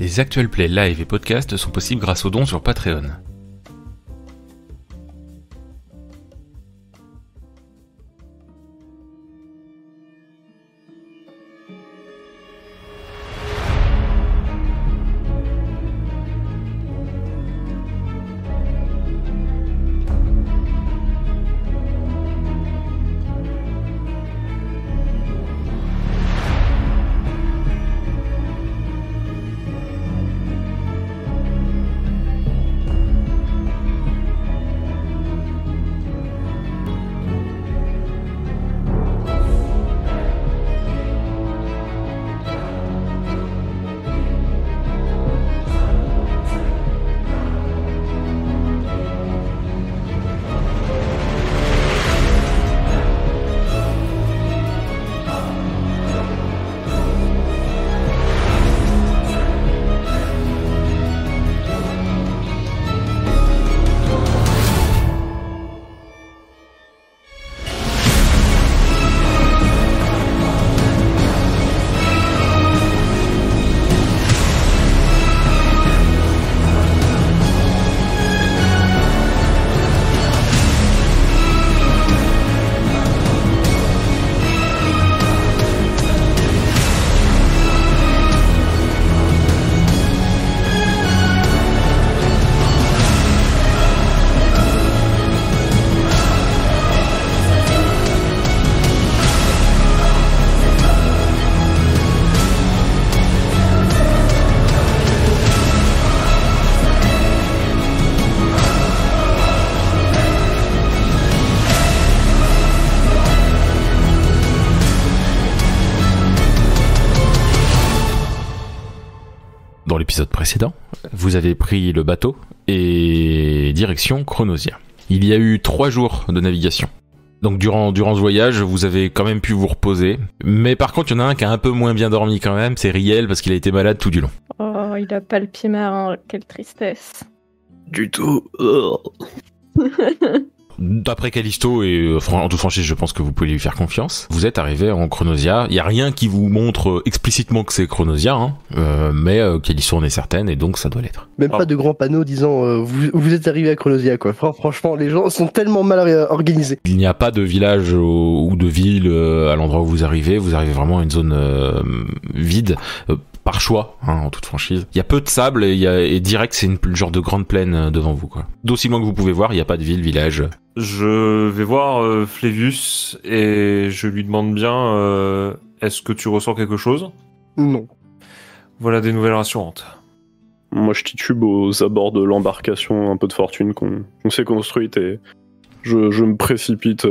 Les actuels plays live et podcasts sont possibles grâce aux dons sur Patreon. Dans l'épisode précédent, vous avez pris le bateau et direction Chronosia. Il y a eu 3 jours de navigation. Donc durant ce voyage, vous avez quand même pu vous reposer. Mais par contre, il y en a un qui a un peu moins bien dormi quand même, c'est Riel, parce qu'il a été malade tout du long. Oh, il a pas le pied marin, quelle tristesse. Du tout. D'après Callisto, et en toute franchise, je pense que vous pouvez lui faire confiance, vous êtes arrivé en Chronosia. Il n'y a rien qui vous montre explicitement que c'est Chronosia, mais Callisto en est certaine, et donc ça doit l'être. Même pas de grands panneaux disant vous êtes arrivé à Chronosia, quoi. Franchement, les gens sont tellement mal organisés. Il n'y a pas de village ou de ville à l'endroit où vous arrivez vraiment à une zone vide. Par choix, en toute franchise. Il y a peu de sable et direct c'est une genre de grande plaine devant vous, quoi. D'aussi loin que vous pouvez voir, il n'y a pas de ville, village. Je vais voir Flavius et je lui demande bien est-ce que tu ressens quelque chose ? Non. Voilà des nouvelles rassurantes. Moi je titube aux abords de l'embarcation un peu de fortune qu'on s'est construite et je me précipite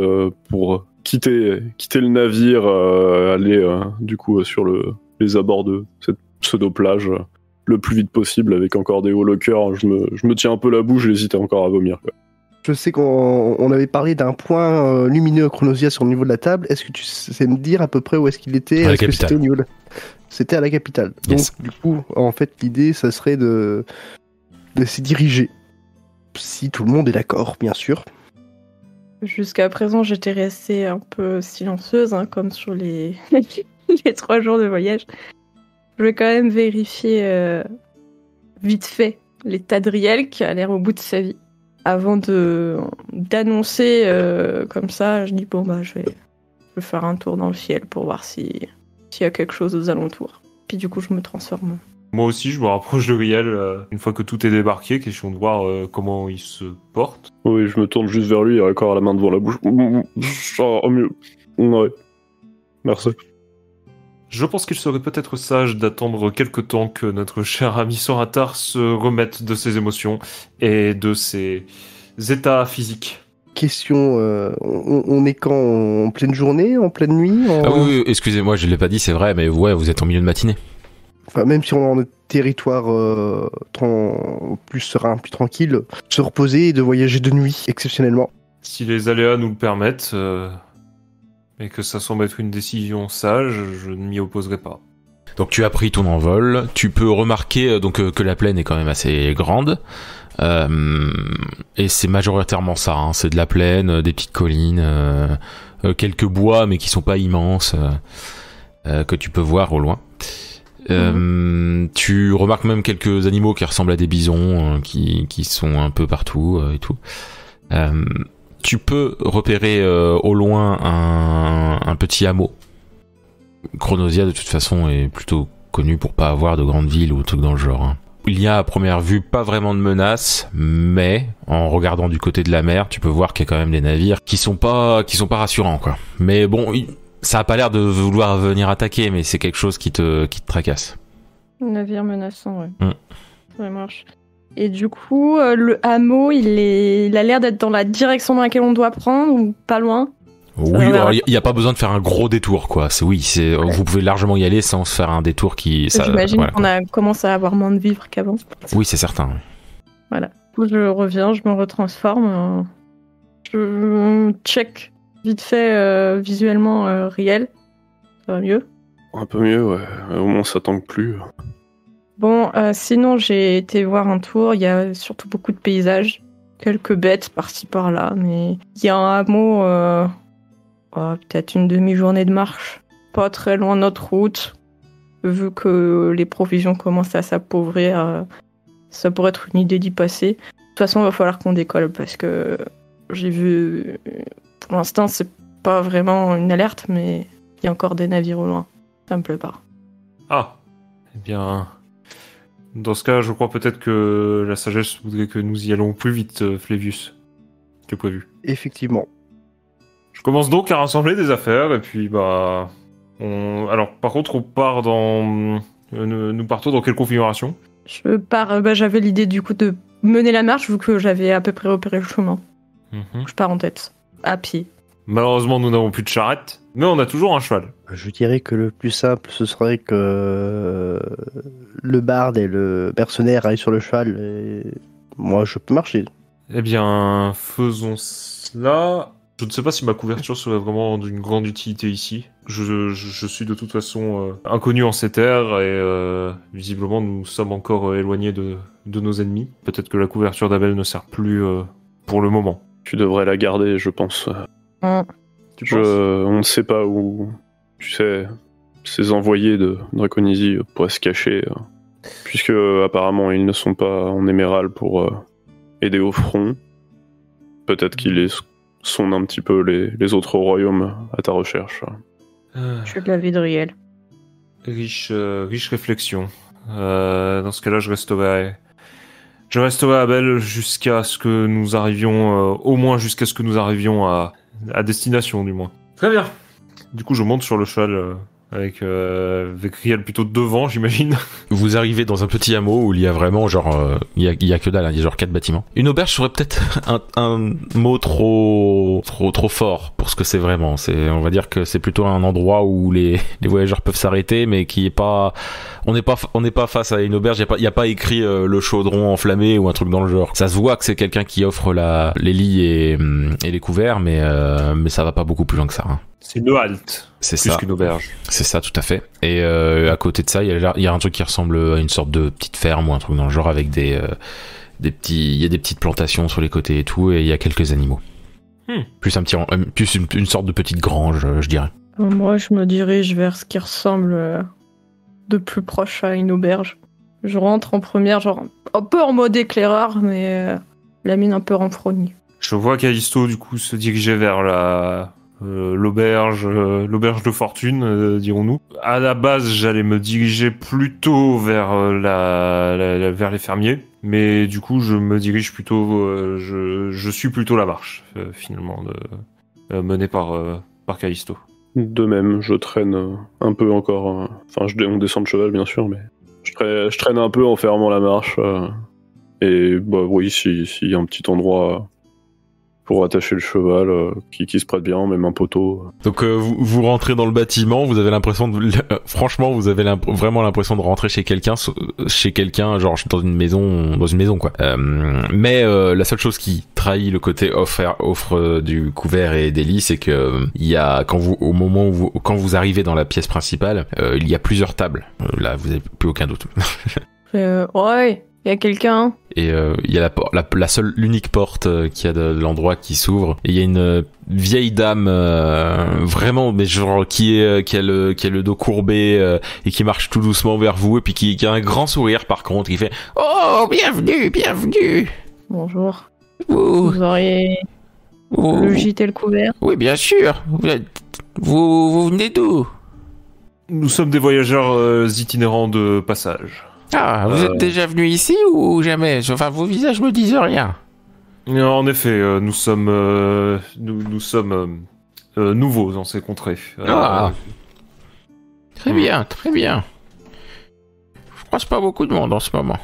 pour quitter le navire, aller du coup sur les abords de cette pseudo-plage le plus vite possible avec encore des hauts lockers. Je me tiens un peu la bouche, j'hésite encore à vomir, quoi. Je sais qu'on avait parlé d'un point lumineux à Chronosia sur le niveau de la table. Est-ce que tu sais me dire à peu près où est-ce qu'il était ? À la Est-ce que capitale. c'était au niveau de... C'était à la capitale. Yes. Donc du coup, en fait, l'idée, ça serait de s'y diriger. Si tout le monde est d'accord, bien sûr. Jusqu'à présent, j'étais restée un peu silencieuse, comme sur les 3 jours de voyage. Je vais quand même vérifier vite fait l'état de Riel qui a l'air au bout de sa vie. Avant d'annoncer comme ça, je dis je vais faire un tour dans le ciel pour voir s'il y a quelque chose aux alentours. Puis du coup, je me transforme. Moi aussi, je me rapproche de Riel une fois que tout est débarqué, question de voir comment il se porte. Oui, je me tourne juste vers lui et encore la main devant la bouche. Oh, mieux. Ouais. Merci. Je pense qu'il serait peut-être sage d'attendre quelque temps que notre cher ami Soratar se remette de ses émotions et de ses états physiques. Question, on est quand ? En pleine journée ? En pleine nuit ? Ah oui, excusez-moi, je l'ai pas dit, c'est vrai, mais ouais, vous êtes en milieu de matinée. Enfin, même si on est en territoire plus serein, plus tranquille, se reposer et de voyager de nuit, exceptionnellement. Si les aléas nous le permettent, et que ça semble être une décision sage, je ne m'y opposerai pas. Donc tu as pris ton envol, tu peux remarquer que la plaine est quand même assez grande, et c'est majoritairement ça, c'est de la plaine, des petites collines, quelques bois mais qui sont pas immenses, que tu peux voir au loin. Tu remarques même quelques animaux qui ressemblent à des bisons, qui sont un peu partout et tout. Tu peux repérer au loin un petit hameau. Chronosia, de toute façon, est plutôt connu pour pas avoir de grandes villes ou trucs dans le genre. Hein. Il y a à première vue pas vraiment de menaces, mais en regardant du côté de la mer, tu peux voir qu'il y a quand même des navires qui sont pas rassurants, quoi. Mais bon, ça a pas l'air de vouloir venir attaquer, mais c'est quelque chose qui te tracasse. Navire menaçant, ouais. Ça marche. Et du coup, le hameau, il a l'air d'être dans la direction dans laquelle on doit prendre ou pas loin. Oui, il n'y a pas besoin de faire un gros détour, quoi. Vous pouvez largement y aller sans se faire un détour qui. J'imagine qu'on commence à avoir moins de vivres qu'avant. Oui, c'est certain. Voilà. Je reviens, je me retransforme. Je check vite fait visuellement Riel. Ça va mieux. Un peu mieux, ouais. Au moins, ça tangue plus. Bon, sinon, j'ai été voir un tour. Il y a surtout beaucoup de paysages. Quelques bêtes par-ci par-là. Mais il y a un hameau. Peut-être une demi-journée de marche, pas très loin de notre route. Vu que les provisions commencent à s'appauvrir, ça pourrait être une idée d'y passer. De toute façon, il va falloir qu'on décolle parce que j'ai vu. Pour l'instant, c'est pas vraiment une alerte, mais il y a encore des navires au loin. Ça me plaît pas. Ah, eh bien. Dans ce cas, je crois peut-être que la sagesse voudrait que nous y allons plus vite, Flavius, que prévu. Effectivement. Je commence donc à rassembler des affaires et puis alors par contre on part nous partons dans quelle configuration? Je pars. J'avais l'idée du coup de mener la marche vu que j'avais à peu près repéré le chemin. Je pars en tête, à pied. Malheureusement nous n'avons plus de charrette, mais on a toujours un cheval. Je dirais que le plus simple ce serait que le barde et le mercenaire aillent sur le cheval et moi je peux marcher. Eh bien faisons cela. Je ne sais pas si ma couverture serait vraiment d'une grande utilité ici. Je suis de toute façon inconnu en ces terres et visiblement nous sommes encore éloignés de nos ennemis. Peut-être que la couverture d'Abel ne sert plus pour le moment. Tu devrais la garder, je pense. On ne sait pas où, tu sais, ces envoyés de Draconisie pourraient se cacher, puisque apparemment ils ne sont pas en émerald pour aider au front. Peut-être qu'ils sondent un petit peu les autres royaumes à ta recherche. Je suis de la vie de Riel. Riche réflexion. Dans ce cas-là, je resterai à Abel jusqu'à ce que nous arrivions, au moins jusqu'à ce que nous arrivions à destination, du moins. Très bien. Du coup, je monte sur le cheval avec Riel plutôt devant, j'imagine. Vous arrivez dans un petit hameau où il y a vraiment genre il y a que dalle, hein, il y a genre 4 bâtiments. Une auberge serait peut-être un mot trop fort pour ce que c'est vraiment. On va dire que c'est plutôt un endroit où les voyageurs peuvent s'arrêter, mais qui est pas. On n'est pas face à une auberge. Il y a pas écrit le chaudron enflammé ou un truc dans le genre. Ça se voit que c'est quelqu'un qui offre les lits et les couverts, mais ça va pas beaucoup plus loin que ça. Hein. C'est une halte. C'est plus ça. Qu'une auberge. C'est ça, tout à fait. Et à côté de ça, il y a un truc qui ressemble à une sorte de petite ferme ou un truc dans le genre avec il y a des petites plantations sur les côtés et tout, et il y a quelques animaux. Plus une sorte de petite grange, je dirais. Moi, je me dirige vers ce qui ressemble de plus proche à une auberge. Je rentre en première, genre un peu en mode éclaireur, mais la mine un peu renfrognée. Je vois qu'Alisto, du coup, se dirigeait vers l'auberge de fortune, dirons-nous. À la base, j'allais me diriger plutôt vers vers les fermiers, mais du coup, je me dirige plutôt, je suis plutôt la marche, finalement, menée par Callisto. De même, je traîne un peu encore. Enfin, on descend de cheval, bien sûr, mais je traîne un peu en fermant la marche. Et bah oui, s'il y a un petit endroit pour attacher le cheval qui se prête bien, même un poteau. Donc vous rentrez dans le bâtiment, vous avez l'impression franchement, vous avez vraiment l'impression de rentrer chez quelqu'un, genre dans une maison quoi. Mais la seule chose qui trahit le côté offre du couvert et des lits, c'est que il y a quand vous arrivez dans la pièce principale, il y a plusieurs tables. Là, vous n'avez plus aucun doute. Ouais. Il y a quelqu'un? Et il y a la seule, l'unique porte qu'il y a de l'endroit qui s'ouvre. Et il y a une vieille dame vraiment, mais genre qui a le dos courbé et qui marche tout doucement vers vous et puis qui a un grand sourire par contre, qui fait oh bienvenue, bienvenue. Bonjour. Vous Vous auriez le gîte et le couvert? Oui bien sûr. Vous venez d'où? Nous sommes des voyageurs itinérants de passage. Ah, vous êtes déjà venu ici ou jamais? Enfin, vos visages me disent rien. En effet, nous sommes nouveaux dans ces contrées. Très bien, très bien. Je croise pas beaucoup de monde en ce moment.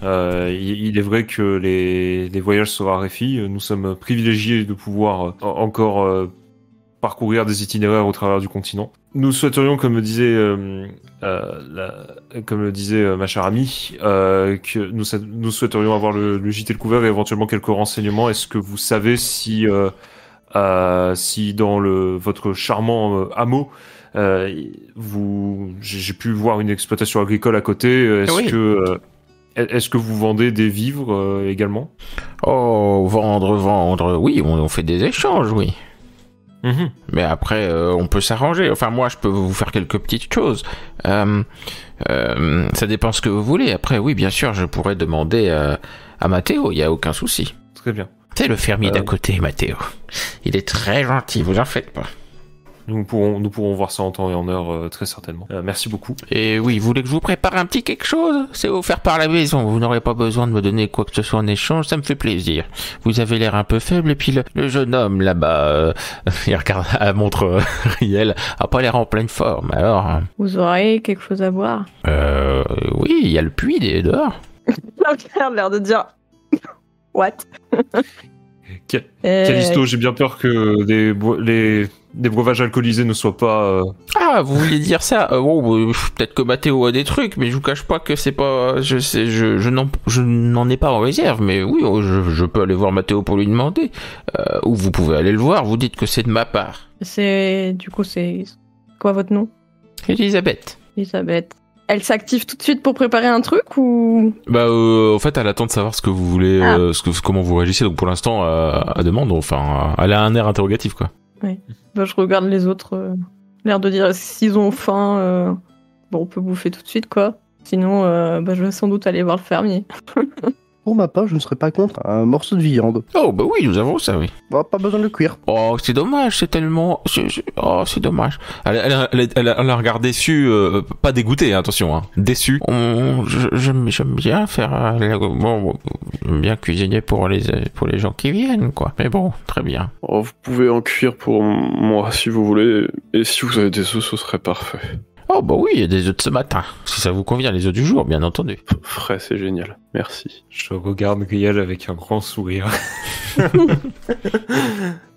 Il est vrai que les voyages se raréfient. Nous sommes privilégiés de pouvoir encore parcourir des itinéraires au travers du continent. Nous souhaiterions, comme le disait ma chère amie, que nous souhaiterions avoir le gîte et le couvert et éventuellement quelques renseignements. Est-ce que vous savez si dans votre charmant hameau, j'ai pu voir une exploitation agricole à côté. Est-ce que vous vendez des vivres également? Oh, vendre, oui, on fait des échanges, oui. Mm-hmm. Mais après, on peut s'arranger. Enfin, moi, je peux vous faire quelques petites choses. Ça dépend ce que vous voulez. Après, oui, bien sûr, je pourrais demander à Mathéo, il n'y a aucun souci. Très bien. C'est le fermier d'à côté, Mathéo. Il est très gentil, vous en faites pas. Nous pourrons voir ça en temps et en heure, très certainement. Merci beaucoup. Et oui, vous voulez que je vous prépare un petit quelque chose? C'est offert par la maison, vous n'aurez pas besoin de me donner quoi que ce soit en échange, ça me fait plaisir. Vous avez l'air un peu faible, et puis le jeune homme là-bas, il regarde, elle montre Riel, a pas l'air en pleine forme, alors... Vous auriez quelque chose à boire? Oui, il y a le puits dehors. Il a l'air de dire... What? Callisto, j'ai bien peur que des breuvages alcoolisés ne soient pas... Ah, vous vouliez dire ça? Bon, peut-être que Mathéo a des trucs, mais je vous cache pas que c'est pas... Je n'en ai pas en réserve, mais oui, je peux aller voir Mathéo pour lui demander. Ou vous pouvez aller le voir, vous dites que c'est de ma part. Du coup, c'est quoi votre nom? Elisabeth. Elisabeth. Elle s'active tout de suite pour préparer un truc ou... Bah, en fait, elle attend de savoir ce que vous voulez, comment vous réagissez. Donc pour l'instant, elle demande, enfin, elle a un air interrogatif, quoi. Oui. Bah, je regarde les autres, l'air de dire s'ils ont faim, bon, on peut bouffer tout de suite, quoi. Sinon, je vais sans doute aller voir le fermier. Pour ma part, je ne serais pas contre un morceau de viande. Oh, bah oui, nous avons ça, oui. Bon, pas besoin de le cuire. Oh, c'est dommage, c'est tellement... Oh, c'est dommage. Elle a regardé déçu, pas dégoûté, attention, hein. Déçu. J'aime bien faire... j'aime bien cuisiner pour les gens qui viennent, quoi. Mais bon, très bien. Oh, vous pouvez en cuire pour moi si vous voulez, et si vous avez des œufs, ce serait parfait. Oh bah oui, il y a des œufs de ce matin. Si ça vous convient, les œufs du jour, bien entendu. Frais, c'est génial. Merci. Je regarde Griel avec un grand sourire.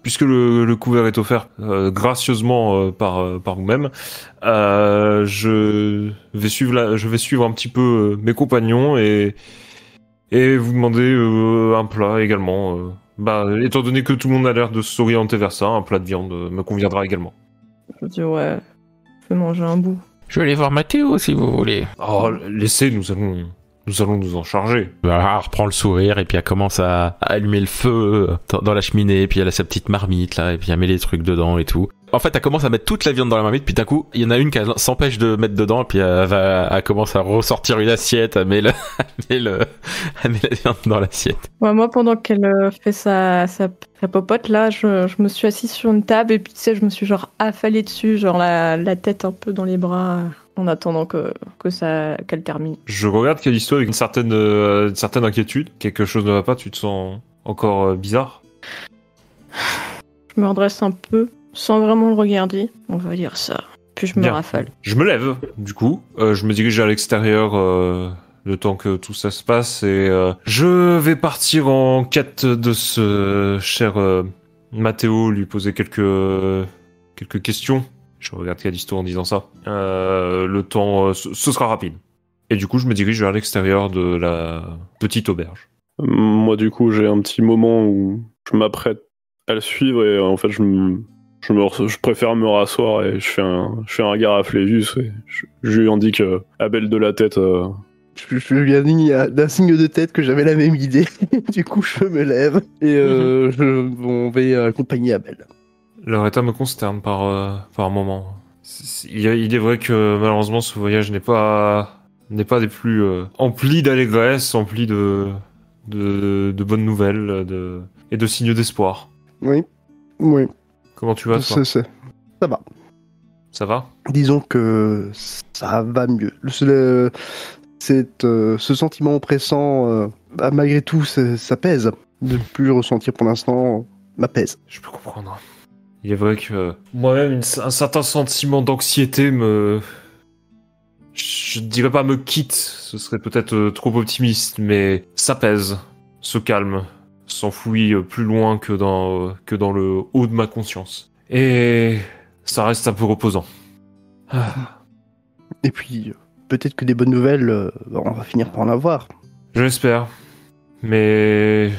Puisque le couvert est offert gracieusement par vous-même, je vais suivre un petit peu mes compagnons et vous demander un plat également. Étant donné que tout le monde a l'air de s'orienter vers ça, un plat de viande me conviendra également. Je dis ouais, je vais manger un bout. Je vais aller voir Mathéo si vous voulez. Oh, laissez, nous allons nous en charger. Elle reprend le sourire et puis elle commence à allumer le feu dans la cheminée, et puis elle a sa petite marmite là, et puis elle met les trucs dedans et tout. En fait, elle commence à mettre toute la viande dans la marmite, puis d'un coup, il y en a une qui s'empêche de mettre dedans, et puis elle commence à ressortir une assiette, elle met la viande dans l'assiette. Ouais, moi, pendant qu'elle fait sa popote, là, je me suis assise sur une table, et puis tu sais, je me suis genre affalée dessus, genre la tête un peu dans les bras, en attendant qu'elle termine. Je regarde Callisto avec une certaine inquiétude. Quelque chose ne va pas, tu te sens encore bizarre? Je me redresse un peu, sans vraiment le regarder, on va dire ça. Puis je me rafale. Je me lève, du coup. Je me dirige à l'extérieur le temps que tout ça se passe et je vais partir en quête de ce cher Mathéo, lui poser quelques questions. Je regarde Callisto en disant ça. Le temps, ce sera rapide. Et du coup, je me dirige vers l'extérieur de la petite auberge. Moi, du coup, j'ai un petit moment où je m'apprête à le suivre et en fait, je préfère me rasseoir et je fais un regard à Flévius et je lui indique à Belle de la tête Je viens d'un signe de tête que j'avais la même idée. Du coup, je me lève et on va accompagner Abel. Leur état me consterne par moment. Il est vrai que malheureusement ce voyage n'est pas des plus empli d'allégresse, empli de bonnes nouvelles et de signes d'espoir. Oui. Comment tu vas, toi? Ça va. Ça va? Disons que ça va mieux. Ce sentiment oppressant, malgré tout, ça pèse. De ne plus le ressentir pour l'instant m'apaise. Je peux comprendre. Il est vrai que moi-même, un certain sentiment d'anxiété je dirais pas me quitte, ce serait peut-être trop optimiste, mais s'apaise, se calme, s'enfouit plus loin que dans le haut de ma conscience. Et ça reste un peu reposant. Et puis, peut-être que des bonnes nouvelles, on va finir par en avoir. Je l'espère. Mais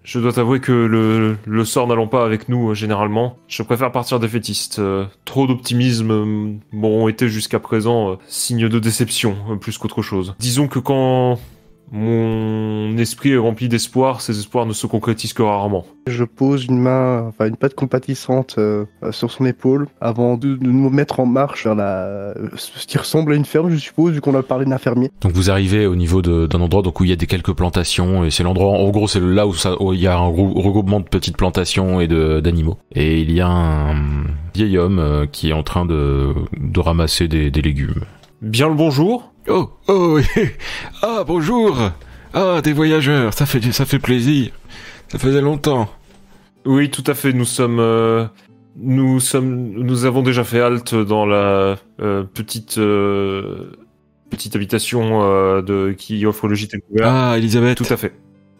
je dois t'avouer que le sort n'allant pas avec nous généralement, je préfère partir défaitiste. Trop d'optimisme m'auront été jusqu'à présent signe de déception plus qu'autre chose. Disons que quand mon esprit est rempli d'espoir, ces espoirs ne se concrétisent que rarement. Je pose une patte compatissante sur son épaule avant de nous mettre en marche vers ce qui ressemble à une ferme, je suppose, vu qu'on a parlé d'un fermier. Donc vous arrivez au niveau d'un endroit donc où il y a quelques plantations et c'est l'endroit, en gros c'est là où il y a un regroupement de petites plantations et d'animaux. Et il y a un vieil homme qui est en train de ramasser des légumes. Bien le bonjour. Oh, ah, bonjour. Ah, des voyageurs, ça fait plaisir. Ça faisait longtemps. Oui, tout à fait, nous avons déjà fait halte dans la petite habitation qui offre le gîte et le couvert. Ah, Elisabeth. Tout à fait.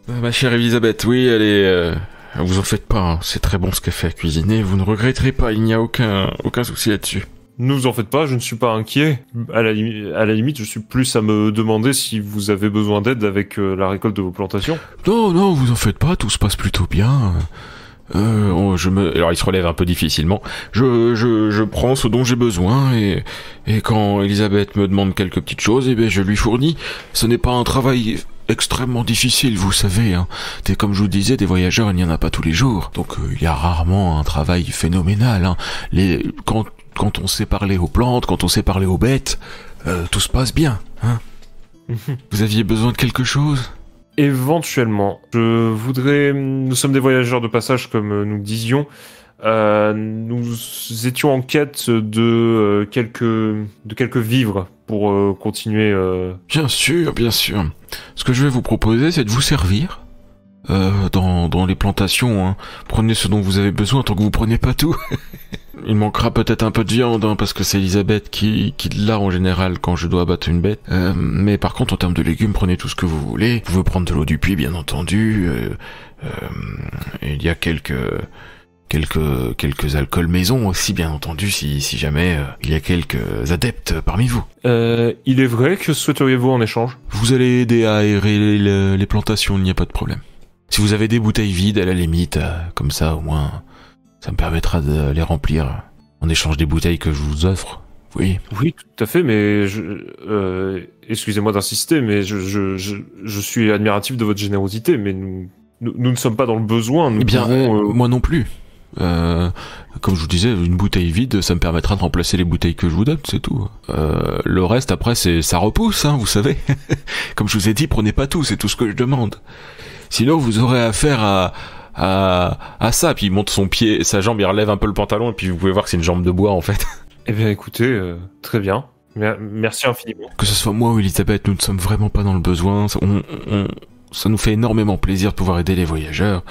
Ma chère Elisabeth, oui, elle est... vous en faites pas, hein. C'est très bon ce qu'elle fait à cuisiner, vous ne regretterez pas, il n'y a aucun souci là-dessus. Ne vous en faites pas, je ne suis pas inquiet. À la limite, je suis plus à me demander si vous avez besoin d'aide avec la récolte de vos plantations. Non, vous en faites pas, tout se passe plutôt bien. Alors il se relève un peu difficilement. Je prends ce dont j'ai besoin et quand Elisabeth me demande quelques petites choses, je lui fournis. Ce n'est pas un travail extrêmement difficile, vous savez, hein. Comme je vous disais, des voyageurs, il n'y en a pas tous les jours. Donc il y a rarement un travail phénoménal, hein. Quand on sait parler aux plantes, quand on sait parler aux bêtes, tout se passe bien, hein. Vous aviez besoin de quelque chose ? Éventuellement. Nous sommes des voyageurs de passage, comme nous le disions. Nous étions en quête de quelques vivres pour continuer. Bien sûr. Ce que je vais vous proposer, c'est de vous servir dans les plantations, hein. Prenez ce dont vous avez besoin tant que vous prenez pas tout. Il manquera peut-être un peu de viande, hein, parce que c'est Elisabeth qui l'a en général quand je dois abattre une bête. Mais par contre, en termes de légumes, prenez tout ce que vous voulez. Vous pouvez prendre de l'eau du puits, bien entendu. Il y a quelques alcools maison aussi, bien entendu, si jamais il y a quelques adeptes parmi vous. Il est vrai, que souhaiteriez-vous en échange ? Vous allez aider à aérer les plantations, il n'y a pas de problème. Si vous avez des bouteilles vides, à la limite, comme ça au moins, ça me permettra de les remplir en échange des bouteilles que je vous offre. Oui. Oui, tout à fait, mais excusez-moi d'insister, mais je suis admiratif de votre générosité, mais nous ne sommes pas dans le besoin. Moi non plus. Comme je vous disais, une bouteille vide, ça me permettra de remplacer les bouteilles que je vous donne, c'est tout. Le reste, après, ça repousse, hein, vous savez. Comme je vous ai dit, prenez pas tout, c'est tout ce que je demande. Sinon, vous aurez affaire à ça. Puis il monte son pied, sa jambe, il relève un peu le pantalon, et puis vous pouvez voir que c'est une jambe de bois, en fait. Eh bien, écoutez, très bien. Merci infiniment. Que ce soit moi ou Elisabeth, nous ne sommes vraiment pas dans le besoin. Ça nous fait énormément plaisir de pouvoir aider les voyageurs.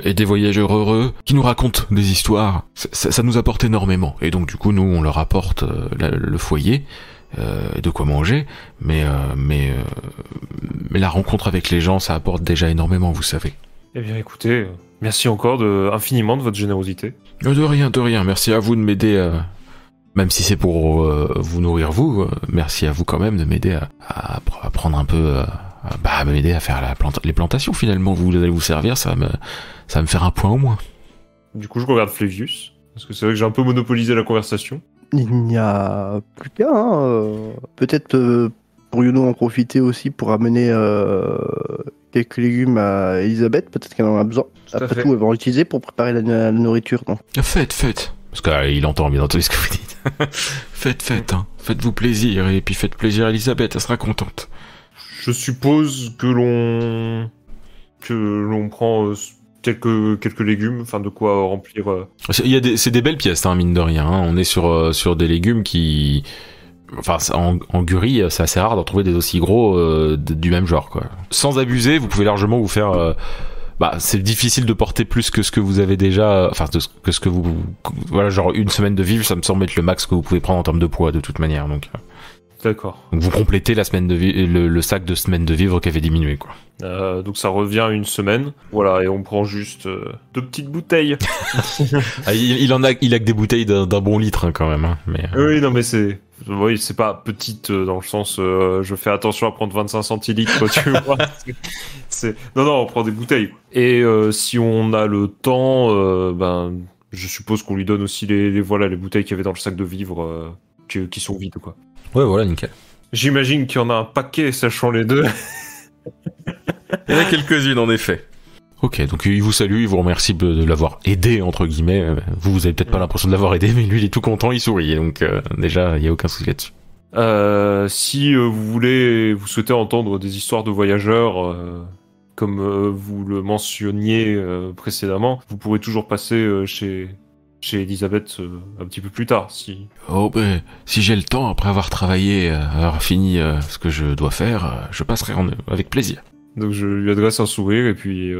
Et des voyageurs heureux qui nous racontent des histoires. Ça nous apporte énormément. Et donc, du coup, nous, on leur apporte le foyer, de quoi manger. Mais la rencontre avec les gens, ça apporte déjà énormément, vous savez. Eh bien, écoutez, merci encore infiniment de votre générosité. De rien. Merci à vous de m'aider, même si c'est pour vous nourrir vous, merci à vous quand même de m'aider à prendre un peu, à m'aider à faire les plantations finalement. Vous allez vous servir, ça va me faire un point au moins. Du coup, je regarde Flavius, parce que c'est vrai que j'ai un peu monopolisé la conversation. Il n'y a plus qu'à, hein. Peut-être Pourrions-nous en profiter aussi pour amener quelques légumes à Elisabeth? Peut-être qu'elle en a besoin. Tout à Après fait. tout, elle va en utiliser pour préparer la nourriture, non? Faites. Parce qu'il entend bien entendu ce que vous dites. Faites, hein. Faites-vous plaisir, et puis faites plaisir à Elisabeth, elle sera contente. Je suppose que l'on prend quelques légumes, enfin de quoi remplir. C'est des belles pièces, hein, mine de rien. Hein. On est sur des légumes qui... Enfin, en Gurie, c'est assez rare d'en trouver des aussi gros du même genre, quoi. Sans abuser, vous pouvez largement vous faire... c'est difficile de porter plus que ce que vous avez déjà... Enfin, que ce que vous... Voilà, genre une semaine de vivre, ça me semble être le max que vous pouvez prendre en termes de poids, de toute manière, donc... D'accord. Donc vous complétez la semaine de le sac de semaine de vivre qui avait diminué, quoi. Donc ça revient à une semaine. Voilà, et on prend juste 2 petites bouteilles. Il a que des bouteilles d'un bon litre, hein, quand même. Hein, mais, Oui, non, mais c'est pas petite dans le sens je fais attention à prendre 25 centilitres, quoi, tu vois. Non, on prend des bouteilles. Et si on a le temps, je suppose qu'on lui donne aussi les bouteilles qu'il y avait dans le sac de vivre qui sont vides, quoi. Ouais, voilà, nickel. J'imagine qu'il y en a un paquet, sachant les deux. Il y en a quelques-unes, en effet. Ok, donc il vous salue, il vous remercie de l'avoir aidé, entre guillemets. Vous avez peut-être pas l'impression de l'avoir aidé, mais lui, il est tout content, il sourit. Donc déjà, il y a aucun souci là-dessus. Si vous souhaitez entendre des histoires de voyageurs, comme vous le mentionniez précédemment, vous pourrez toujours passer chez Elisabeth un petit peu plus tard, si... Oh, si j'ai le temps, après avoir travaillé, avoir fini ce que je dois faire, je passerai avec plaisir. Donc je lui adresse un sourire, et puis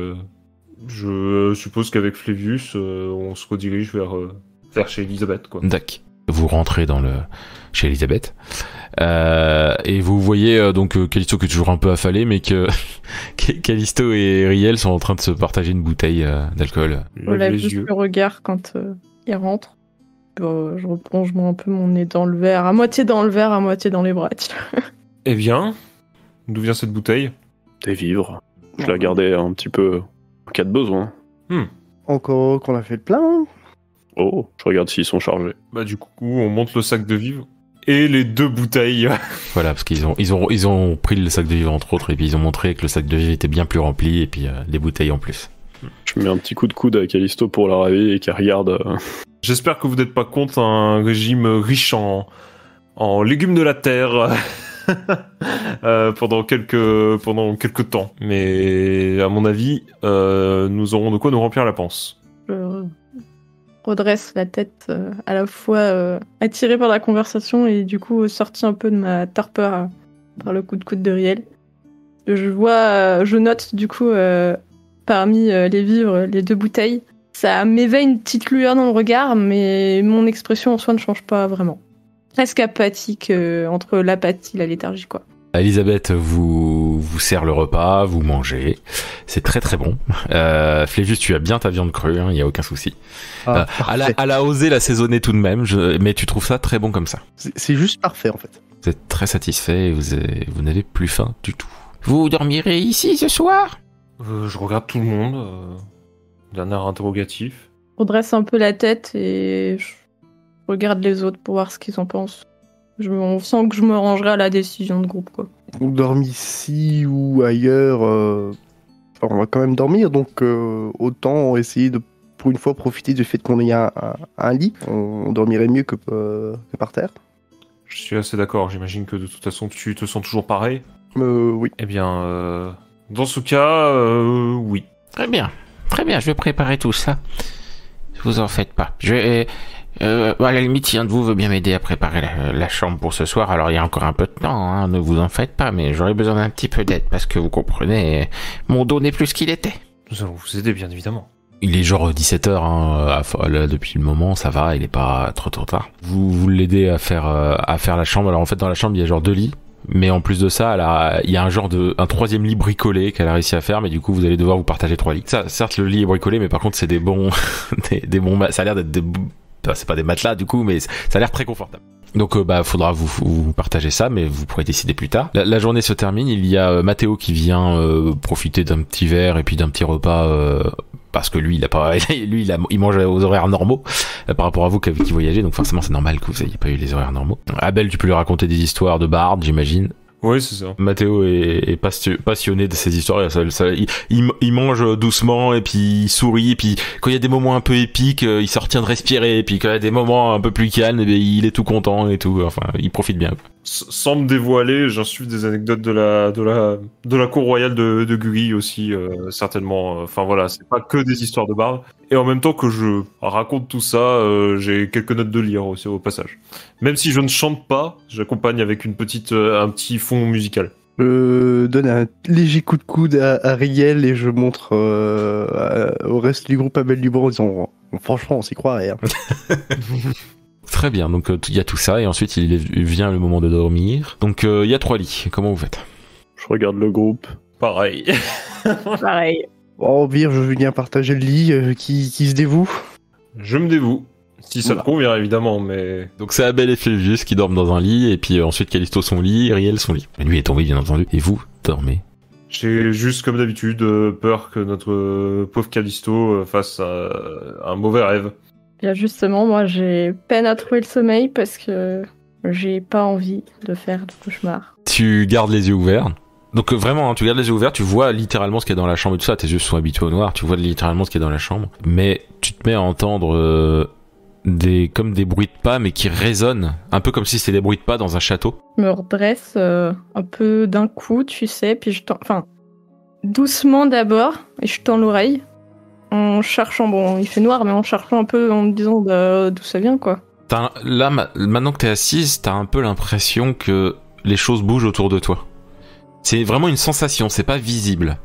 je suppose qu'avec Flavius, on se redirige vers chez Elisabeth, quoi. D'accord. Vous rentrez chez Elisabeth, et vous voyez donc Callisto qui est toujours un peu affalé, mais que Callisto et Riel sont en train de se partager une bouteille d'alcool. On lève Les juste yeux. le regard quand il rentre. Je replonge un peu mon nez dans le verre, à moitié dans le verre, à moitié dans les bras. Eh bien, d'où vient cette bouteille? Des vivres. Je la gardais un petit peu en cas de besoin. Encore qu'on a fait le plein. Oh, je regarde s'ils sont chargés. Bah du coup, on monte le sac de vivres et les 2 bouteilles. Voilà, parce qu'ils ont pris le sac de vivre entre autres, et puis ils ont montré que le sac de vivre était bien plus rempli, et puis des bouteilles en plus. Je mets un petit coup de coude à Callisto pour la réveiller et qu'elle regarde. J'espère que vous n'êtes pas contre un régime riche en légumes de la terre pendant quelques temps. Mais à mon avis, nous aurons de quoi nous remplir la panse. Je redresse la tête à la fois attirée par la conversation et du coup sortie un peu de ma torpeur par le coup de coude de Riel. Je note du coup parmi les vivres les 2 bouteilles. Ça m'éveille une petite lueur dans le regard, mais mon expression en soi ne change pas vraiment. Presque apathique, entre l'apathie et la léthargie, quoi. Elisabeth vous sert le repas, vous mangez, c'est très très bon. Flavius, tu as bien ta viande crue, il n'y a aucun souci. Elle a osé l'assaisonner tout de même, mais tu trouves ça très bon comme ça. C'est juste parfait, en fait. Vous êtes très satisfait et vous n'avez plus faim du tout. Vous dormirez ici ce soir? Je regarde tout le monde, d'un air interrogatif. Je redresse un peu la tête et je regarde les autres pour voir ce qu'ils en pensent. On sent que je me rangerai à la décision de groupe, quoi. On dorme ici ou ailleurs. On va quand même dormir, donc autant essayer de, pour une fois, profiter du fait qu'on ait un lit. On dormirait mieux que par terre. Je suis assez d'accord, j'imagine que de toute façon tu te sens toujours pareil. Oui. Eh bien, dans ce cas, oui. Très bien, je vais préparer tout ça. Vous en faites pas. À la limite, si un de vous veut bien m'aider à préparer la chambre pour ce soir, alors il y a encore un peu de temps, hein, ne vous en faites pas, mais j'aurais besoin d'un petit peu d'aide, parce que vous comprenez, mon dos n'est plus ce qu'il était. Nous allons vous aider, bien évidemment. Il est genre 17h, hein, là, depuis le moment, ça va, il est pas trop tard. Vous l'aidez à faire la chambre. Alors en fait, dans la chambre, il y a genre 2 lits. Mais en plus de ça, il y a un 3e lit bricolé qu'elle a réussi à faire, mais du coup, vous allez devoir vous partager 3 lits. Ça, certes, le lit est bricolé, mais par contre, c'est des bons, ça a l'air d'être c'est pas des matelas, du coup, mais ça a l'air très confortable. Donc, faudra vous partager ça, mais vous pourrez décider plus tard. La journée se termine, il y a Mathéo qui vient profiter d'un petit verre et puis d'un petit repas, parce que lui, il mange aux horaires normaux, par rapport à vous qui voyagez, donc forcément, c'est normal que vous ayez pas eu les horaires normaux. Abel, tu peux lui raconter des histoires de barde, j'imagine. Oui, c'est ça. Mathéo est passionné de ces histoires. Il mange doucement et puis il sourit. Et puis quand il y a des moments un peu épiques, il se retient de respirer. Et puis quand il y a des moments un peu plus calmes, il est tout content et tout. Enfin, il profite bien. Sans me dévoiler, j'insuffle des anecdotes de la cour royale de Guri aussi, certainement. Enfin voilà, c'est pas que des histoires de bardes. Et en même temps que je raconte tout ça, j'ai quelques notes de lire aussi au passage. Même si je ne chante pas, j'accompagne avec un petit fond musical. Je donne un léger coup de coude à Riel et je montre au reste du groupe Abel Dubon en disant franchement on s'y croirait. Hein. Très bien, donc il y a tout ça et ensuite il vient le moment de dormir. Donc il y a 3 lits, comment vous faites? Je regarde le groupe. Pareil. Pareil. Oh Vire, je veux bien partager le lit, qui se dévoue. Je me dévoue. Si ça te convient, évidemment, mais... Donc c'est Abel et Flavius qui dorment dans un lit, et puis ensuite Callisto son lit, Riel son lit. Et lui est tombé, bien entendu. Et vous, dormez. J'ai juste, comme d'habitude, peur que notre pauvre Callisto fasse un mauvais rêve. Là, justement, moi, j'ai peine à trouver le sommeil parce que j'ai pas envie de faire de cauchemar. Tu gardes les yeux ouverts. Donc vraiment, hein, tu gardes les yeux ouverts, tu vois littéralement ce qu'il y a dans la chambre et tout ça. Tes yeux sont habitués au noir, tu vois littéralement ce qu'il y a dans la chambre. Mais tu te mets à entendre... comme des bruits de pas mais qui résonnent un peu comme si c'était des bruits de pas dans un château. Je me redresse un peu d'un coup, tu sais, puis doucement d'abord, et je tends l'oreille en cherchant, bon il fait noir mais en cherchant un peu en me disant d'où ça vient quoi. Là maintenant que t'es assise, t'as un peu l'impression que les choses bougent autour de toi. C'est vraiment une sensation, c'est pas visible.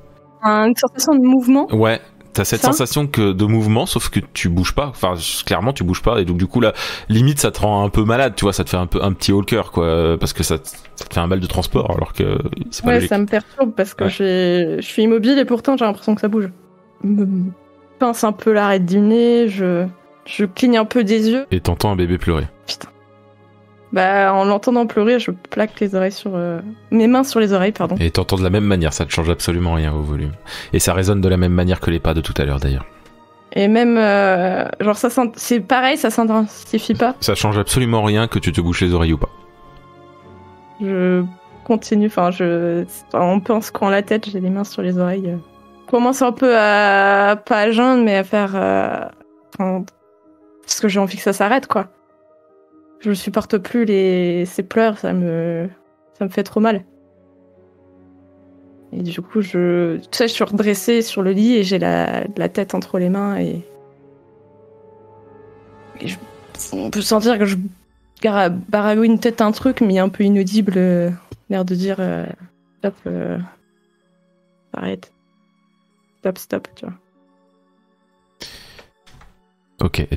Une sensation de mouvement. Ouais. T'as cette sensation de mouvement, sauf que tu bouges pas. Enfin, clairement, tu bouges pas. Et donc, du coup, là, limite, ça te rend un peu malade, tu vois. Ça te fait un petit haut le cœur, quoi. Parce que ça te fait un mal de transport, alors que c'est pas logique. Ça me perturbe parce que je suis immobile et pourtant, j'ai l'impression que ça bouge. Je me pince un peu l'arrêt du nez, je cligne un peu des yeux. Et t'entends un bébé pleurer. Putain. Bah, en l'entendant pleurer, je plaque les oreilles mes mains sur les oreilles, pardon. Et t'entends de la même manière, ça ne change absolument rien au volume. Et ça résonne de la même manière que les pas de tout à l'heure, d'ailleurs. Et même, c'est pareil, ça s'intensifie pas. Ça change absolument rien que tu te bouches les oreilles ou pas. Je continue, un peu en secouant la tête, j'ai les mains sur les oreilles. Je commence un peu pas à geindre, mais à faire... parce que j'ai envie que ça s'arrête, quoi. Je supporte plus ces pleurs, ça me fait trop mal. Et du coup, je suis redressée sur le lit et j'ai la tête entre les mains et on peut sentir que je baragouine peut-être un truc, mais un peu inaudible, l'air de dire stop, arrête, stop, tu vois. Ok,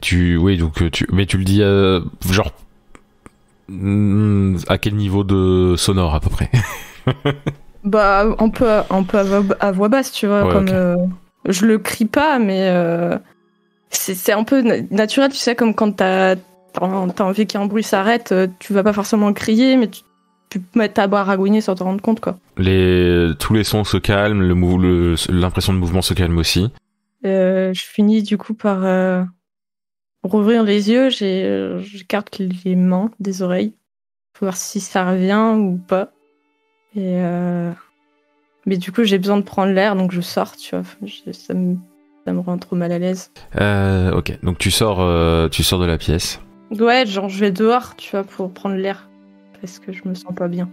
mais tu le dis genre à quel niveau de sonore à peu près? Bah un peu à voix basse, tu vois, ouais, comme okay. Je le crie pas, mais c'est un peu naturel, tu sais, comme quand t'as envie qu'un bruit s'arrête, tu vas pas forcément crier, mais tu peux te mettre à baragouiner sans te rendre compte, quoi. Tous les sons se calment, l'impression de mouvement se calme aussi. Je finis du coup par rouvrir les yeux, j'écarte les mains des oreilles pour voir si ça revient ou pas. Et mais du coup j'ai besoin de prendre l'air, donc je sors, tu vois. Ça me rend trop mal à l'aise. Ok, donc tu sors de la pièce. Ouais, genre je vais dehors, tu vois, pour prendre l'air parce que je me sens pas bien.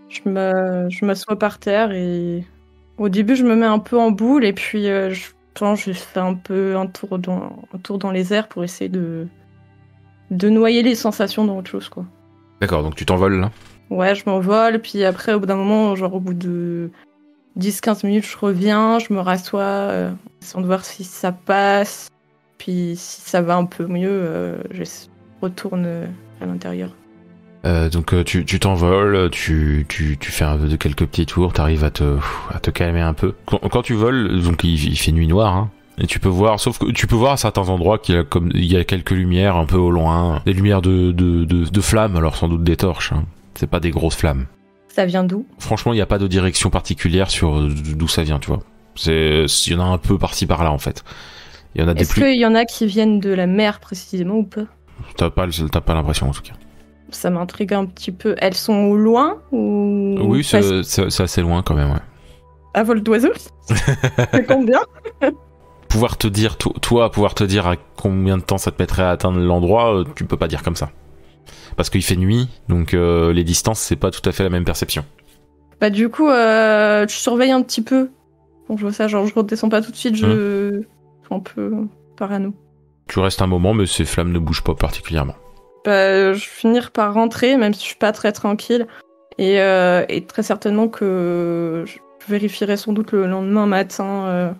Je m'assois par terre et au début je me mets un peu en boule et puis je fais un peu un tour dans les airs pour essayer de noyer les sensations dans autre chose, quoi. D'accord, donc tu t'envoles là? Ouais, je m'envole, puis après, au bout d'un moment, genre au bout de 10-15 minutes, je reviens, je me rassois, sans de voir si ça passe, puis si ça va un peu mieux, je retourne à l'intérieur. Donc tu t'envoles, tu fais quelques petits tours, t'arrives à te calmer un peu. Quand tu voles, donc il fait nuit noire, hein, et tu peux voir, sauf que tu peux voir à certains endroits qu'il y a quelques lumières un peu au loin, des lumières de flammes, alors sans doute des torches, hein. C'est pas des grosses flammes. Ça vient d'où? Franchement, il n'y a pas de direction particulière sur d'où ça vient, tu vois. Il y en a un peu par-ci par-là en fait. Est-ce qu'il y en a qui viennent de la mer précisément ou pas? T'as pas l'impression en tout cas. ça m'intrigue un petit peu. Elles sont au loin ou Oui, c'est assez loin quand même, ouais. à vol d'oiseau? C'est combien? Pouvoir te dire, toi, pouvoir te dire à combien de temps ça te mettrait à atteindre l'endroit, tu peux pas dire comme ça. Parce qu'il fait nuit, donc les distances, c'est pas tout à fait la même perception. Bah du coup, je surveille un petit peu. Bon, je vois ça, genre je redescends pas tout de suite, je suis un peu parano. Tu restes un moment, mais ces flammes ne bougent pas particulièrement. Bah, je vais finir par rentrer, même si je suis pas très tranquille. Et très certainement que je vérifierai sans doute le lendemain matin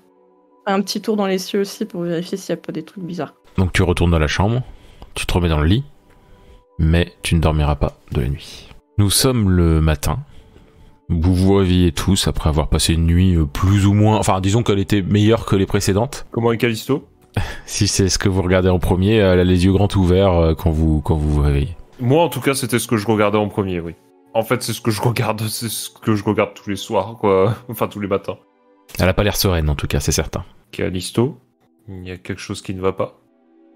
un petit tour dans les cieux aussi pour vérifier s'il n'y a pas des trucs bizarres. Donc tu retournes dans la chambre, tu te remets dans le lit, mais tu ne dormiras pas de la nuit. Nous sommes le matin. Vous vous réveillez tous après avoir passé une nuit plus ou moins... Enfin, disons qu'elle était meilleure que les précédentes. Comment est Callisto? Si c'est ce que vous regardez en premier, elle a les yeux grands ouverts quand vous vous réveillez. Moi, en tout cas, c'était ce que je regardais en premier, oui. En fait, c'est ce que je regarde tous les soirs, quoi. Enfin, tous les matins. Elle a pas l'air sereine, en tout cas, c'est certain. Callisto, il y a quelque chose qui ne va pas.